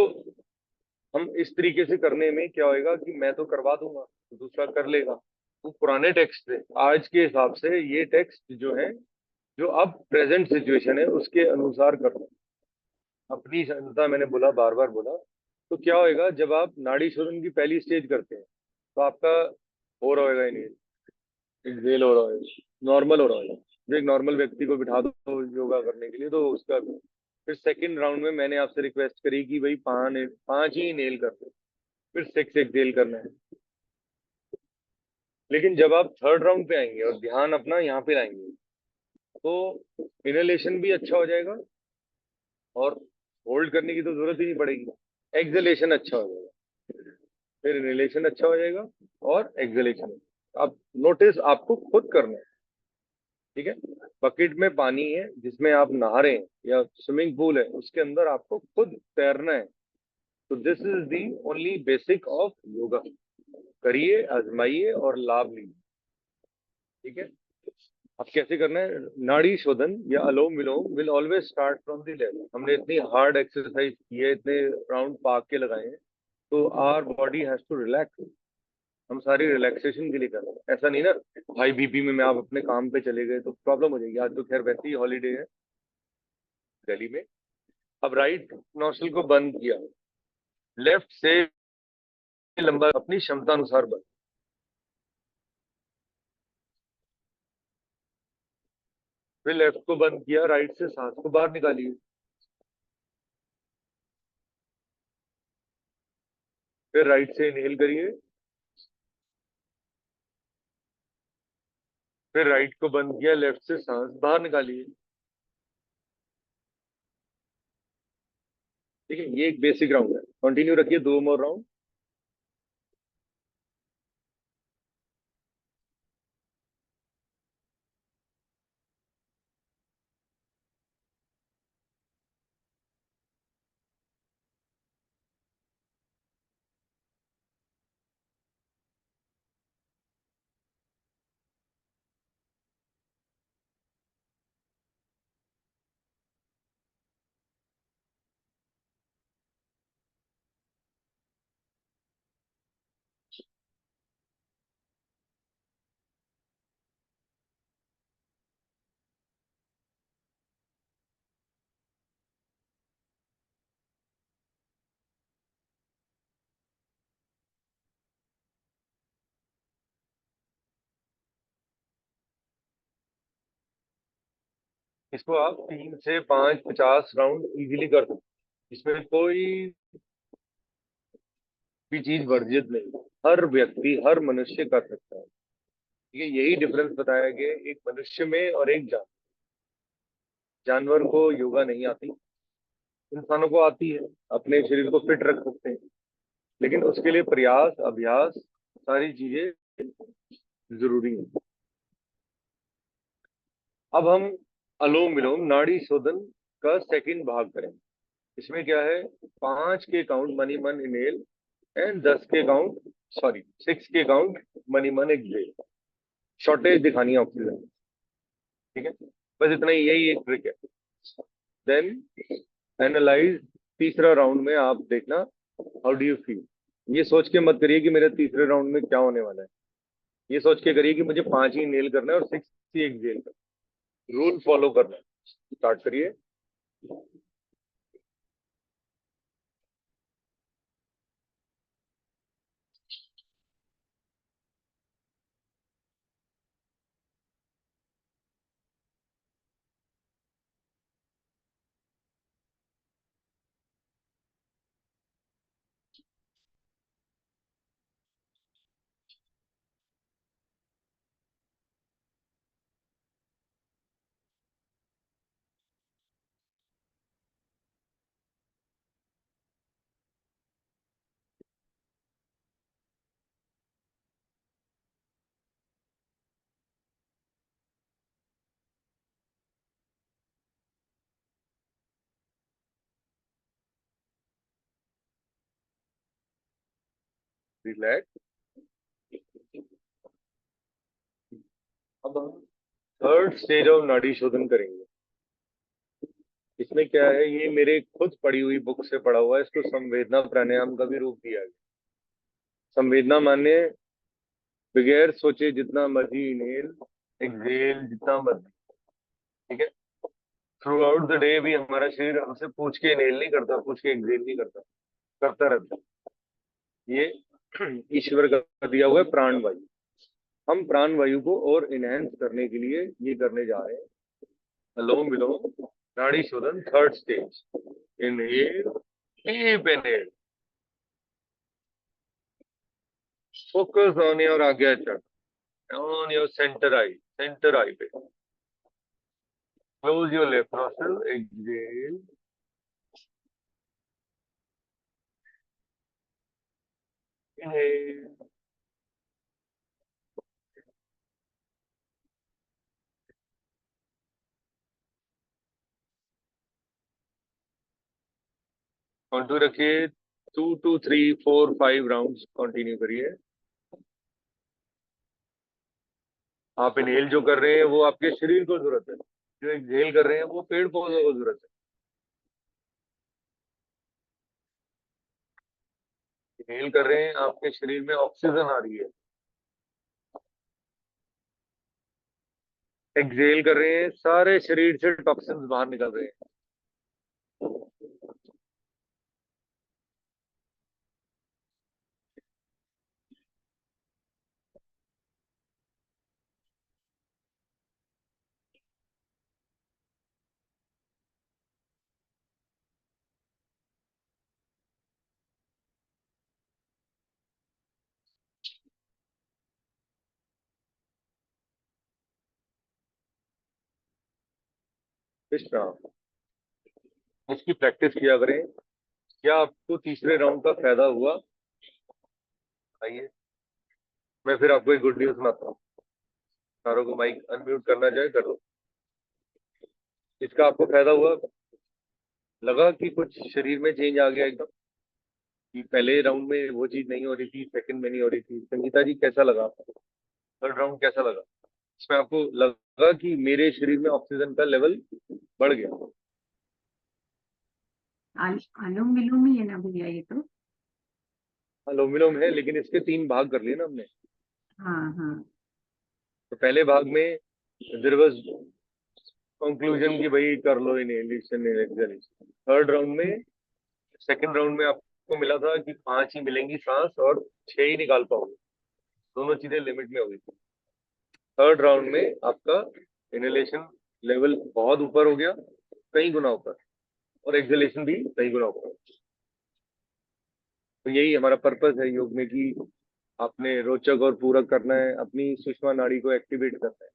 हम इस तरीके से करने में क्या होएगा कि मैं तो करवा दूंगा तो दूसरा कर लेगा। वो पुराने टेक्स्ट थे, आज के हिसाब से ये टेक्स्ट जो है, जो अब प्रेजेंट सिचुएशन है उसके अनुसार करना। अपनी क्षमता मैंने बोला, बार बार बोला। तो क्या होएगा जब आप नाड़ी शोधन की पहली स्टेज करते हैं तो आपका हो रहा होगा इन्हेल, एक्सहेल हो रहा होगा, नॉर्मल हो रहा होगा। जो एक नॉर्मल व्यक्ति को बिठा दो योगा करने के लिए तो उसका भी। फिर सेकंड राउंड में मैंने आपसे रिक्वेस्ट करी कि भाई 5 ही इनहेल करते हैं, फिर 6 एक्सहेल करना है। लेकिन जब आप थर्ड राउंड पे आएंगे और ध्यान अपना यहाँ पे लाएंगे तो इनहेलेशन भी अच्छा हो जाएगा और होल्ड करने की तो जरूरत ही नहीं पड़ेगी। एक्सहेलेशन अच्छा हो जाएगा, फिर इनहेलेशन अच्छा हो जाएगा और एक्सहेलेशन। आप नोटिस आपको खुद करना है, ठीक है। बकेट में पानी है जिसमें आप नहा रहे हैं या स्विमिंग पूल है उसके अंदर आपको खुद तैरना है। तो this is the only basic of yoga. करिए, आजमाइए और लाभ लीजिए, ठीक है। अब कैसे करना है नाड़ी शोधन या Anulom Vilom will always start from the left. हमने इतनी हार्ड एक्सरसाइज की है, इतने राउंड पाक के लगाए हैं, तो our body has to relax. हम सारी रिलैक्सेशन के लिए कर रहे हैं, ऐसा नहीं ना हाई बीपी में आप अपने काम पे चले गए तो प्रॉब्लम हो जाएगी। आज तो खैर वैसे ही हॉलीडे है दिल्ली में। अब राइट नोस्ट्रल को बंद किया, लेफ्ट से लंबा अपनी क्षमता अनुसार बंद। फिर लेफ्ट को बंद किया, राइट से सांस को बाहर निकालिए। फिर राइट से इनहेल करिए, फिर राइट को बंद किया, लेफ्ट से सांस बाहर निकालिए। ठीक है, ये एक बेसिक राउंड है। कंटिन्यू रखिए 2 मोर राउंड। इसको आप 3 से 5 50 राउंड इजीली कर सकते हैं। इसमें कोई भी चीज वर्जित नहीं, हर व्यक्ति हर मनुष्य कर सकता है। ठीक है, यही डिफरेंस बताया गया है एक मनुष्य में और एक जानवर को योगा नहीं आती, इंसानों को आती है, अपने शरीर को फिट रख सकते हैं, लेकिन उसके लिए प्रयास अभ्यास सारी चीजें जरूरी है। अब हम अनुलोम विलोम नाड़ी शोधन का सेकंड भाग करें। इसमें क्या है, 5 के काउंट मनी मन इनहेल एंड 10 के काउंट, सॉरी 6 के काउंट मनी मन एक्सहेल। शॉर्टेज दिखानी है ऑक्सीजन। ठीक है, बस इतना ही, यही एक ट्रिक है। देन एनालाइज, तीसरा राउंड में आप देखना हाउ डू यू फील। ये सोच के मत करिए कि मेरे तीसरे राउंड में क्या होने वाला है, ये सोच के करिए कि मुझे 5 ही नेल करना है और 6 ही एक्सहेल करना है। रूल फॉलो करना है। स्टार्ट करिए। रिलैक्स। अब हम थर्ड स्टेज ऑफ नाड़ी शोधन करेंगे। इसमें क्या है, ये मेरे खुद पढ़ी हुई बुक से पढ़ा हुआ है, इसको संवेदना प्राणायाम का भी रूप दिया गया। संवेदना माने बगैर सोचे जितना मर्जी इनहेल एक्सहेल जितना मर्जी। ठीक है, थ्रू आउट द डे भी हमारा शरीर हमसे पूछ के इनहेल नहीं करता, पूछ के एक्सहेल नहीं करता, करता रहता है। ये ईश्वर का दिया हुआ है प्राण वायु। हम प्राण वायु को और इनहेंस करने के लिए ये करने जा रहे हैं अनुलोम विलोम नाड़ी शोधन third stage. Inhale, deep inhale, focus on your आज्ञा चक्र, ऑन योर सेंटर आई पे। Close your left nostril, exhale, inhale, count रखिए, 2 2 3 4 5 राउंड्स कंटिन्यू करिए। आप इनहेल जो कर रहे हैं वो आपके शरीर को जरूरत है, जो एक्सहेल कर रहे हैं वो पेड़ पौधों को जरूरत है। इनहेल कर रहे हैं, आपके शरीर में ऑक्सीजन आ रही है। एक्सहेल कर रहे हैं, सारे शरीर से टॉक्सिन्स बाहर निकल रहे हैं। विश्राम। इसकी प्रैक्टिस किया करें। क्या आपको तीसरे राउंड का फायदा हुआ? आइए, मैं फिर आपको एक गुड न्यूज सुनाता हूँ। सारों को माइक अनम्यूट करना चाहे कर दो। इसका आपको फायदा हुआ? लगा कि कुछ शरीर में चेंज आ गया एकदम, कि पहले राउंड में वो चीज नहीं हो रही थी, सेकंड में नहीं हो रही थी? संगीता जी कैसा लगा आपको? थर्ड राउंड कैसा लगा? इसमें आपको लगा कि मेरे शरीर में ऑक्सीजन का लेवल बढ़ गया? अनुलोम विलोम ही है ना भैया ये तो? अनुलोम विलोम है, लेकिन इसके 3 भाग कर लिए ना हमने। हाँ हाँ। तो पहले भाग में देयर वाज कंक्लूजन कि भाई कर लो इनहेलेशन एक्सहेलेशन। थर्ड राउंड में, सेकंड राउंड में आपको मिला था कि 5 ही मिलेंगी सांस और 6 ही निकाल पाओगे, दोनों चीजें लिमिट में हो गई थी। थर्ड राउंड में आपका इनहेलेशन लेवल बहुत ऊपर हो गया, कई गुना ऊपर, और एक्सहेलेशन भी कई गुना ऊपर। तो यही हमारा पर्पस है योग में कि आपने रोचक और पूरक करना है, अपनी सुषमा नाड़ी को एक्टिवेट करना है।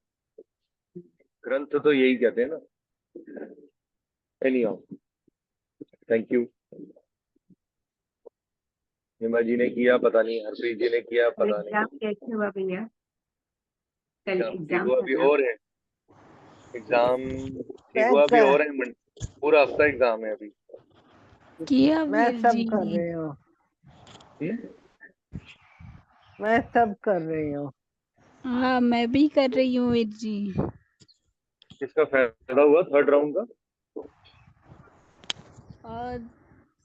ग्रंथ तो यही कहते हैं ना। Anyhow, thank you. Hima ji ने किया पता नहीं, हरप्रीत जी ने किया पता नहीं। एग्जाम कैसे हुआ भैया? कल एग्जाम ठीक एग्जाम हुआ, था अभी ना? और है एग्जाम। ठीक हुआ, अभी मैं और है पूरा हफ्ता एग्जाम है अभी। किया मैं वीर सब जी। कर रही हूँ। हम्म? मैं सब कर रही हूँ। हाँ मैं भी कर रही हूँ वीर जी। किसका फायदा हुआ थर्ड राउंड का? और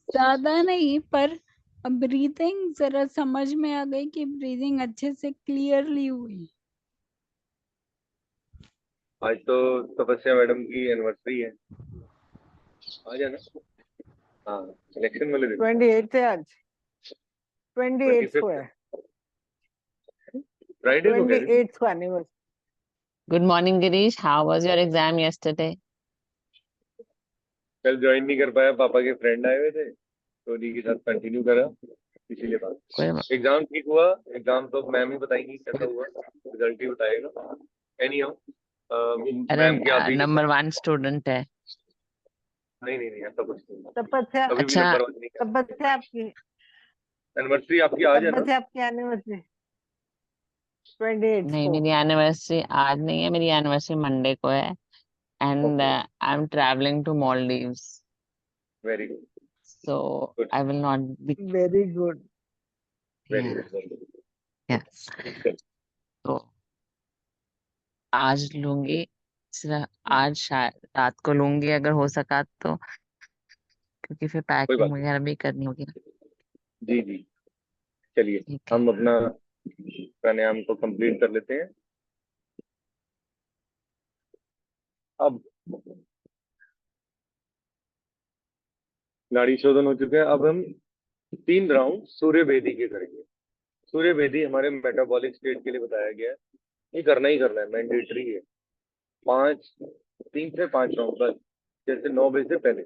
ज्यादा नहीं, पर ब्रीदिंग जरा समझ में आ गई कि ब्रीदिंग अच्छे से क्लियरली हुई। आज तो तपस्या मैडम की एनिवर्सरी है, आ जाना। हाँ, इलेक्शन वाले दिन 28 है आज। 28 को 25 है। फ्राइडे को कह रही थी। 28 को anniversary. Good morning, Girish. How was your exam yesterday? कल ज्वाइन नहीं कर पाया, पापा के फ्रेंड आए हुए थे तो उन्हीं के साथ कंटिन्यू करा, इसीलिए बात। कोई एग्जाम ठीक हुआ, एग्जाम तो मैम ही बताएंगी कैसा हुआ, रिजल्ट ही बताएगा। एनी हाउ, मैम की आप ही नंबर 1 स्टूडेंट है। नहीं नहीं नहीं, ऐसा कुछ नहीं, तपस्या कभी भी अच्छा, नंबर वन नहीं करना। तपस्या आपकी एनिवर्सरी आपकी आज है ना? तपस्या आपकी एनिवर्सरी 28 नहीं को। मेरी एनिवर्सरी आज नहीं है, मेरी एनिवर्सरी मंडे को है and okay, I am travelling to Maldives, very good, so good, I will not be. Very good. Very good, very good. Yes, तो आज लूंगी, सिर्फ आज शायद रात को लूंगी अगर हो सका तो, क्योंकि फिर कोई पैकिंग बात वगैरह भी करनी होगी ना। नहीं, जी जी, चलिए ठीक है। हम अपना प्राणायाम को कंप्लीट कर लेते हैं। अब नाड़ी शोधन हो चुके हैं, अब हम 3 राउंड सूर्य भेदी के करेंगे। सूर्य भेदी हमारे मेटाबॉलिक स्टेट के लिए बताया गया है, ये करना ही करना है, मैंडेटरी है। 3 से 5 राउंड बस, जैसे 9 बजे से पहले,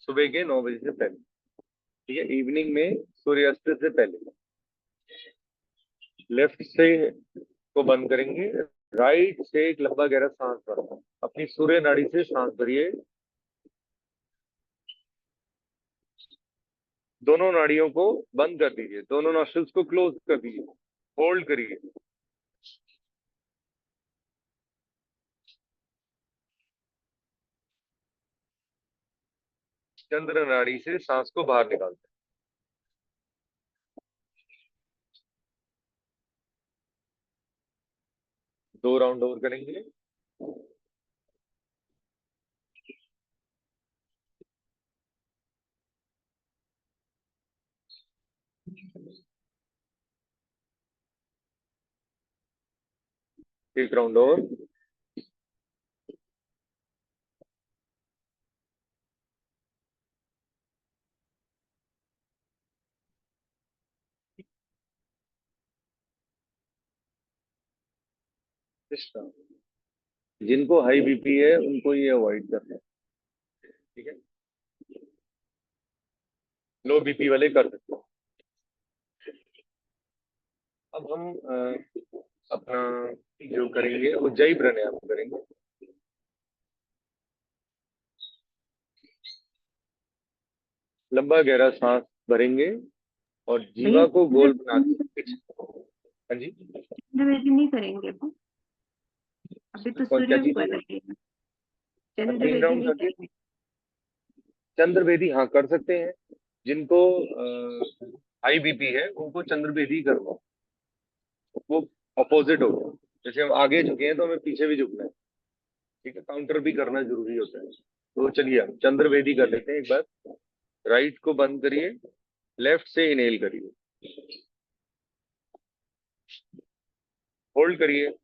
सुबह के 9 बजे से पहले, ठीक है। इवनिंग में सूर्यास्त से पहले। लेफ्ट से को बंद करेंगे, राइट से एक लंबा गहरा सांस भरना, अपनी सूर्य नाड़ी से सांस भरिए। दोनों नाड़ियों को बंद कर दीजिए, दोनों नॉस्ट्रिल्स को क्लोज कर दीजिए, होल्ड करिए। चंद्र नाड़ी से सांस को बाहर निकालते हैं। 2 राउंड और करेंगे। एक राउंड और। इस राउंड जिनको हाई बीपी है उनको ये अवॉइड करना है, ठीक है। लो बीपी वाले कर सकते हैं। अब हम अपना जो करेंगे उज्जाई प्राणायाम करेंगे। लंबा गहरा सांस भरेंगे और भैया जीवा को गोल बना के, हाँ जी, चंद्रवेदी नहीं करेंगे अभी तो कौन क्या सूर्य चीज? ऊपर लगेगा। 3 चंद्रवेदी राउंड नहीं करके करेंगे। चंद्रभेदी हाँ कर सकते हैं। जिनको हाई बीपी है उनको चंद्रभेदी करना, वो अपोजिट होगा। जैसे हम आगे झुके हैं तो हमें पीछे भी झुकना है, ठीक है, काउंटर भी करना जरूरी होता है। तो चलिए हम चंद्रभेदी कर लेते हैं एक बार। राइट को बंद करिए, लेफ्ट से इनहेल करिए, होल्ड करिए,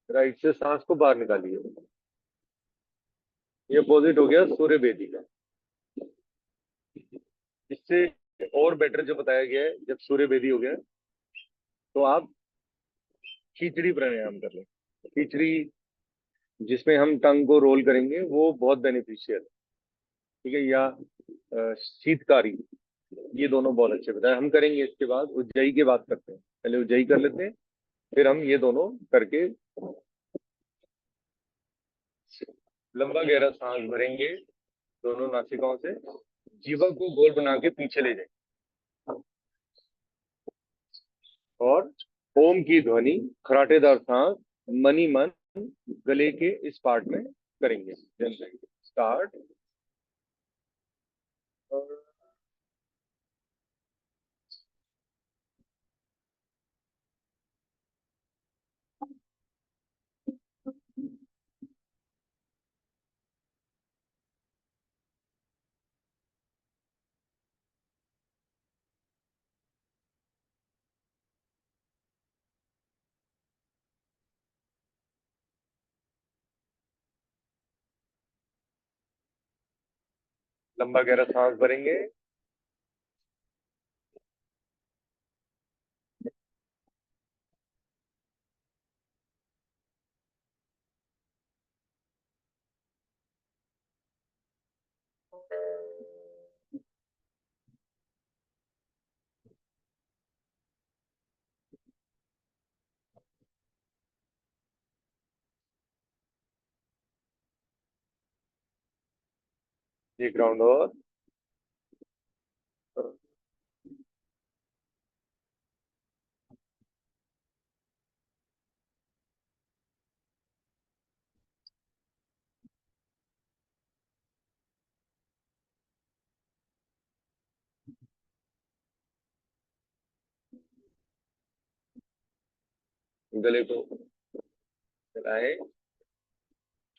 राइट से सांस को बाहर निकालिए। ये अपोजिट हो गया सूर्य भेदी का। इससे और बेटर जो बताया गया है, जब सूर्य भेदी हो गया तो आप खिचड़ी प्राणायाम कर लें। खिचड़ी जिसमें हम टंग को रोल करेंगे वो बहुत बेनिफिशियल है, ठीक है। या शीतकारी, ये दोनों बहुत अच्छे बताए, हम करेंगे। इसके बाद उज्जयी की बात करते हैं, पहले उज्जयी कर लेते हैं, फिर हम ये दोनों करके लंबा गहरा सांस भरेंगे दोनों नासिकाओं से, जीवा को गोल बना के पीछे ले जाएंगे और ओम की ध्वनि खराटेदार सांस मनी मन गले के इस पार्ट में करेंगे। स्टार्ट। लंबा गहरा सांस भरेंगे, एक राउंड और। गले को चलाए,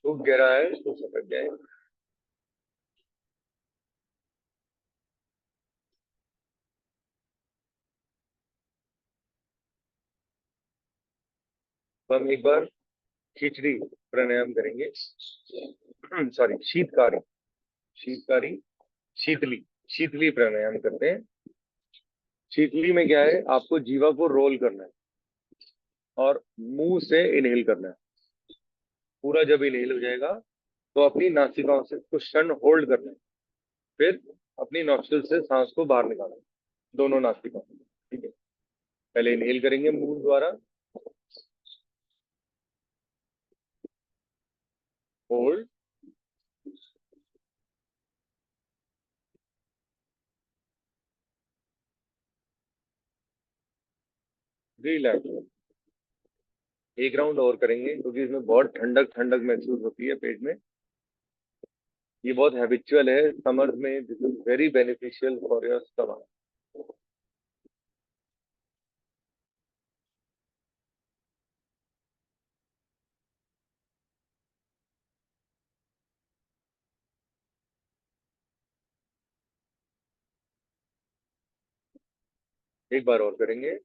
खूब गहरा है तो सटक जाए। तो हम एक बार खिचड़ी प्राणायाम करेंगे, सॉरी शीतकारी, शीतकारी शीतली, शीतली प्राणायाम करते हैं। शीतली में क्या है, आपको जीवा को रोल करना है और मुंह से इनहेल करना है। पूरा जब इनहेल हो जाएगा तो अपनी नासिकाओं से कुछ क्षण होल्ड करना है, फिर अपनी नॉस्ट्रिल से सांस को बाहर निकालना है, दोनों नासिकाओं से, ठीक है। पहले इनहेल करेंगे मुंह द्वारा, होल्ड, रिलैक्स। एक राउंड और करेंगे क्योंकि इसमें बहुत ठंडक ठंडक महसूस होती है पेट में। ये बहुत हैबिचुअल है समर में, this is very beneficial for your stomach. एक बार और करेंगे।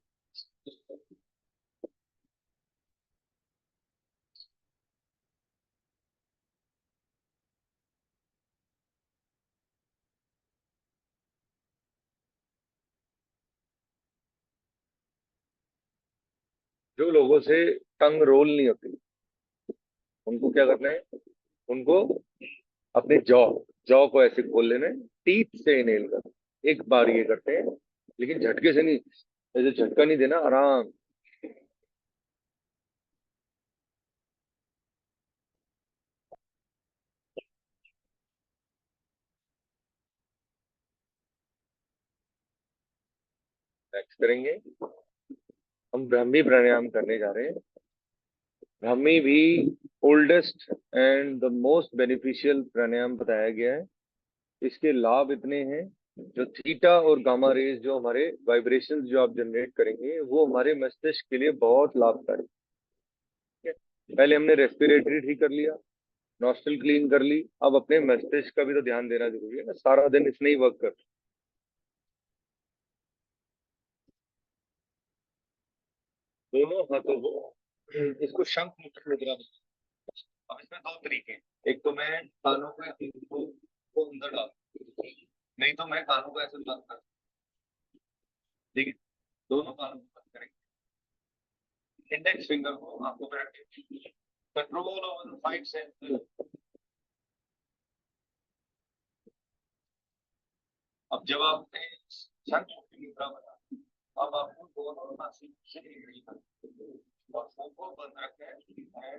जो लोगों से टंग रोल नहीं होती उनको क्या करना है, उनको अपने जॉ जॉ को ऐसे खोल लेना है, टीथ से इनहेल कर एक बार ये करते हैं, लेकिन झटके से नहीं, ऐसे झटका नहीं देना, आराम। नेक्स्ट करेंगे, हम ब्राह्मी प्राणायाम करने जा रहे हैं। ब्राह्मी भी oldest and the most beneficial pranayama बताया गया है। इसके लाभ इतने हैं, जो थीटा और गामा रेज जो हमारे वाइब्रेशंस जो आप जनरेट करेंगे वो हमारे मस्तिष्क के लिए बहुत लाभकारी है। पहले हमने रेस्पिरेटरी ठीक कर लिया, नॉस्ट्रल क्लीन कर ली, अब अपने मस्तिष्क का भी तो ध्यान देना जरूरी है ना, सारा दिन इसने ही वर्क कर। दोनों हाथों को इसको शंख मुद्रा मुद्रा में। अब इसमें दो तरीके हैं, एक तो मैं कानों को अंदर डाल, नहीं तो मैं कानों को ऐसे बंद कर, ठीक है। दोनों कानों को बंद करेंगे, इंडेक्स फिंगर को आपको control over the five senses. अब जब आपने शंख मुद्रा बना, अब आपको दोनों नासिक से निकली और फोको बंद रखना है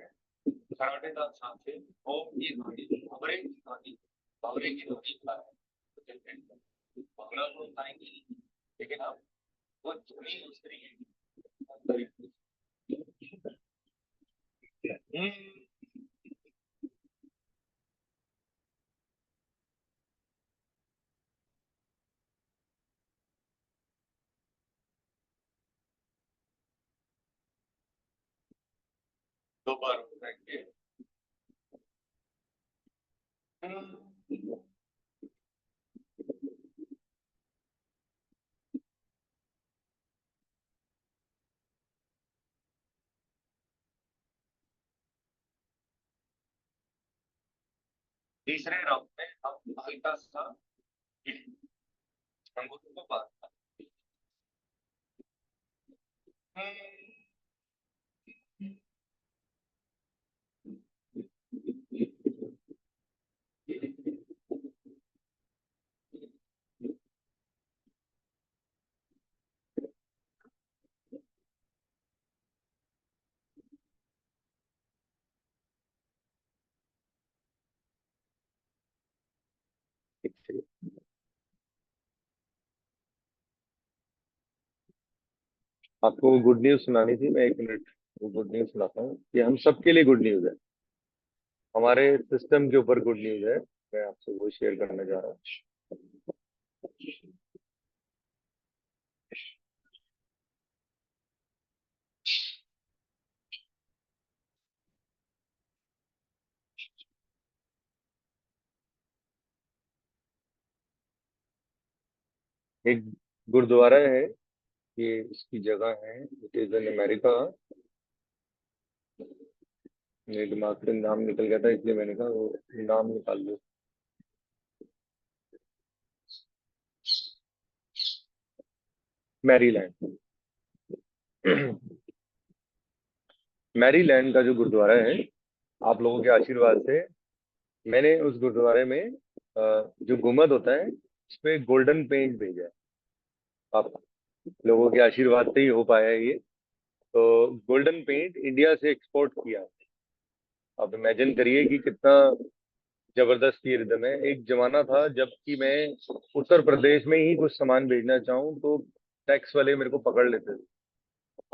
कराटे का साथ है ओम की ध्वनि भवरे की ध्वनि भवरे की ध्वनि का है बंगला तो आएंगे लेकिन आप वो ध्वनि यूज करेंगे दो बार करेंगे तीसरे राउंड में हम हल्का सा अंगूठों को बांधना आपको गुड न्यूज सुनानी थी। मैं 1 मिनट वो गुड न्यूज सुनाता हूँ। ये हम सबके लिए गुड न्यूज है, हमारे सिस्टम के ऊपर गुड न्यूज है। मैं आपसे वो शेयर करने जा रहा हूँ। एक गुरुद्वारा है, ये इसकी जगह है, इट इज इन अमेरिका। मेरे दिमाग से नाम निकल गया था इसलिए मैंने कहा वो नाम निकाल लो। मैरीलैंड मैरीलैंड का जो गुरुद्वारा है, आप लोगों के आशीर्वाद से मैंने उस गुरुद्वारे में जो गुम्बद होता है उस पे गोल्डन पेंट भेजा है। आप लोगों के आशीर्वाद से ही हो पाया है ये। तो गोल्डन पेंट इंडिया से एक्सपोर्ट किया। आप इमेजिन करिए कि कितना जबरदस्त ये रिदम है। एक जमाना था जबकि मैं उत्तर प्रदेश में ही कुछ सामान भेजना चाहूँ तो टैक्स वाले मेरे को पकड़ लेते थे।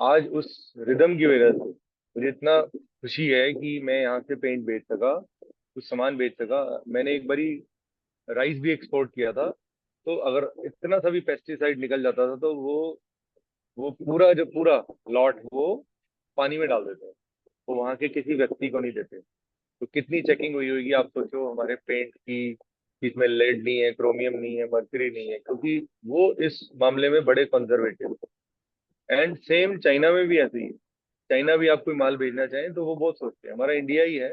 आज उस रिदम की वजह से मुझे इतना खुशी है कि मैं यहाँ से पेंट बेच सका, कुछ सामान बेच सका। मैंने एक बारी राइस भी एक्सपोर्ट किया था, तो अगर इतना सा भी पेस्टिसाइड निकल जाता था तो वो पूरा जो पूरा लॉट वो पानी में डाल देते हैं, वो वहां के किसी व्यक्ति को नहीं देते। तो कितनी चेकिंग हुई होगी आप सोचो हमारे पेंट की कि इसमें लेड नहीं है, क्रोमियम नहीं है, मर्क्यूरी नहीं है, क्योंकि वो इस मामले में बड़े कंजर्वेटिव। एंड सेम चाइना में भी ऐसे ही है। चाइना भी आप कोई माल भेजना चाहें तो वो बहुत सोचते हैं। हमारा इंडिया ही है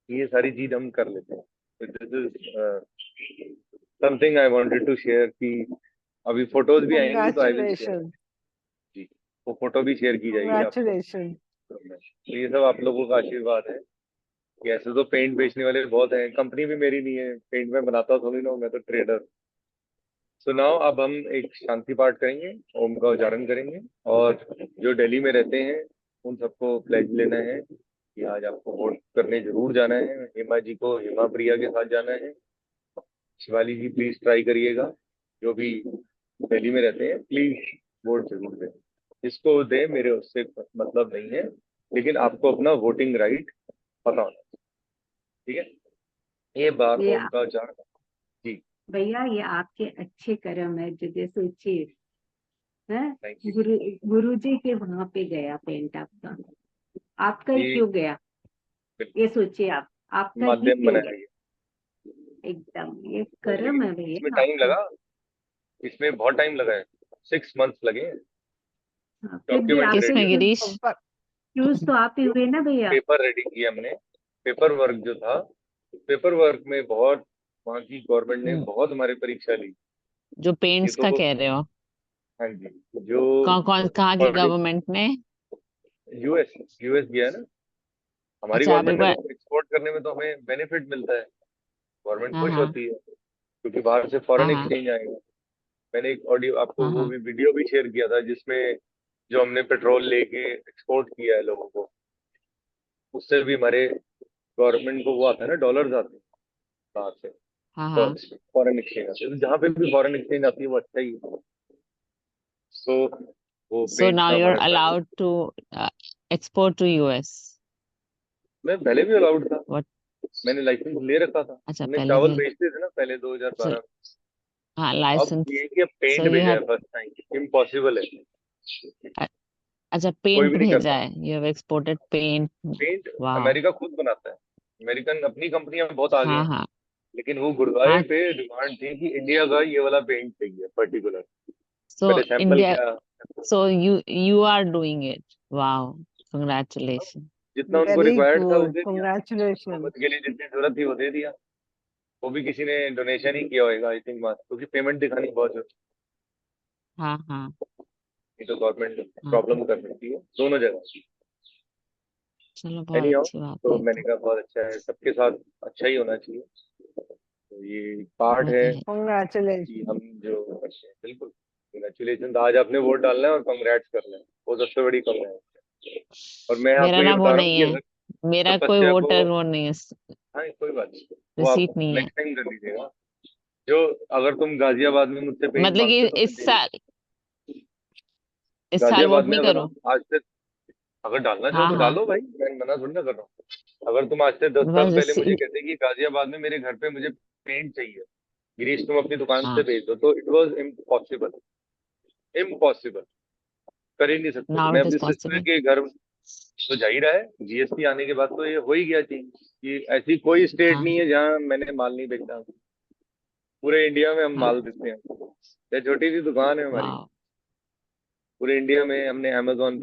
कि ये सारी चीज हम कर लेते हैं। This is something I wanted to share कि अभी फोटोज भी आएंगी तो आई विल शेयर Congratulations. जी, वो फोटो भी शेयर की जाएगी आपको। Congratulations. तो ये सब आप लोगों का आशीर्वाद है कि ऐसे तो पेंट बेचने वाले बहुत हैं। कंपनी भी मेरी नहीं है, पेंट में बनाता थोड़ी ना हूं, मैं तो ट्रेडर। सो नाउ अब हम एक शांति पाठ करेंगे, ओम का उच्चारण करेंगे और जो दिल्ली में रहते हैं उन सबको प्लेज लेना है कि आज आपको वोट करने जरूर जाना है। हेमा जी को हेमा प्रिया के साथ जाना है। शिवाली जी प्लीज ट्राई करिएगा, जो भी दिल्ली में रहते हैं प्लीज वोट जरूर दें। इसको दे मेरे उससे मतलब नहीं है, लेकिन आपको अपना वोटिंग राइट पता होना चाहिए। ठीक है, ये बार ये ओम का उच्चारण। जी भैया ये आपके अच्छे कर्म है जो जैसे सोचिए है थैंक यू। गुरु जी के वहां पे गया पेंट आपका आपका ही ये क्यों गया ये सोचिए आप आपका ही माध्यम क्यों बनाया गया गया, एकदम ये लेकिन कर्म है इसमें भैया टाइम आपका लगा, इसमें बहुत टाइम लगा है। 6 मंथ्स लगे हैं। हाँ, फिर भी डॉक्यूमेंट आपके किसमें रेडी, गिरीश? चूज तो आप ही हुए ना भैया पेपर रेडी किए हमने। पेपर वर्क जो था, पेपर वर्क में बहुत वहाँ की गवर्नमेंट ने बहुत हमारी परीक्षा ली। जो ये पेंट्स का तो कह रहे हो? हाँ जी, जो कहाँ की ऑडिट गवर्नमेंट ने? यूएस यूएस गया ना, हमारी अच्छा, आप एक गवर्नमेंट बार, ने एक्सपोर्ट करने में तो हमें बेनिफिट मिलता है, गवर्नमेंट हाँ खुश हाँ होती है क्योंकि बाहर से हाँ फॉरेन हाँ एक्सचेंज आएगा। मैंने एक ऑडियो आपको हाँ वो हाँ भी वीडियो भी शेयर किया था जिसमें जो हमने पेट्रोल लेके एक्सपोर्ट किया है लोगों को, उससे भी हमारे गवर्नमेंट को वो आता है ना, डॉलर्स आते हैं बाहर से, हाँ हाँ। फॉरेन एक्सचेंज आती है। तो जहाँ पे भी फॉरेन एक्सचेंज आती है वो अच्छा ही है। तो वो So पेंट now का you're हमारा travel, allowed to export to US. मैं पहले भी अलाउड था, What? मैंने लाइसेंस ले रखा था, अच्छा, हमने पहले चावल से, बेचते थे ना पहले so, 2012 में। हाँ, अब लाइसेंस। ये कि अब So पेंट you भेजा है have, फर्स्ट टाइम, इम्पॉसिबल है, अच्छा, कोई पेंट भी नहीं कर भेजा पाता। है, you have exported paint. Paint Wow. America खुद बनाता है, अमेरिकन अपनी कंपनियां बहुत आगे हाँ हैं, हाँ लेकिन वो गुड़गांव हाँ। पे डिमांड थी कि इंडिया का ये वाला पेंट चाहिए पर्टिकुलर। So मैंने सैंपल India, किया, so you are doing it. Wow. Congratulations. जितना उनको वेरी रिक्वायर्ड था वो गुड, दे दिया, कंग्रेचुलेशन। मोहम्मद के लिए जितनी जरूरत थी वो दे दिया। वो भी किसी ने डोनेशन ही किया होगा आई थिंक, क्योंकि पेमेंट दिखानी बहुत जरूरी हाँ हाँ है, तो गवर्नमेंट हाँ। प्रॉब्लम कर सकती है दोनों जगह। चलो, बहुत एनी हाउ, अच्छी बात तो है मैंने तो। कहा बहुत अच्छा है, सबके साथ अच्छा ही होना चाहिए। तो ये पार्ट वो है तो है। कि कंग्रेचुलेशन। हम जो करते हैं, बिल्कुल कंग्रेचुलेशन। आज आपने वोट डालना है और कंग्रेट्स करना है, वो सबसे बड़ी कंग्रेट्स। और मैं मेरा आपको ये ना वो बता रहा हूँ नहीं कि है, अगर मेरा कोई तपस्या को, वोटर वो नहीं है, हाँ कोई बात नहीं, वो आप रिसीट नहीं है। नेक्स्ट टाइम कर लीजिएगा। जो अगर तुम गाजियाबाद में मुझसे पेंट मतलब कि मांगते हो तो मैं इस दे, साल, इस साल गाजियाबाद वोट में नहीं अगर करूँ? हम आज से, अगर डालना चाहो हाँ तो हाँ। डालो भाई, मैं मना थोड़ी ना कर रहा हूँ। अगर तुम आज से 10 साल बस पहले मुझे रिसीट, कहते कि गाजियाबाद में मेरे घर पे मुझे पेंट चाहिए, गिरीश तुम अपनी दुकान से हाँ। भेज दो, तो इट वॉज इम्पॉसिबल, इम्पॉसिबल, कर ही नहीं सकते थे। नाउ मैं इट इज अपनी सिस्टर पॉसिबल। के घर, तो जाहिर है जीएसटी आने के बाद तो ये हो ही गया चीज कि ऐसी कोई स्टेट हाँ नहीं है जहाँ मैंने माल नहीं बेचा। पूरे इंडिया में हम हाँ। माल बेचते हैं, ये छोटी सी दुकान है हमारी, वाह। पूरे इंडिया में हमने अमेजोन पे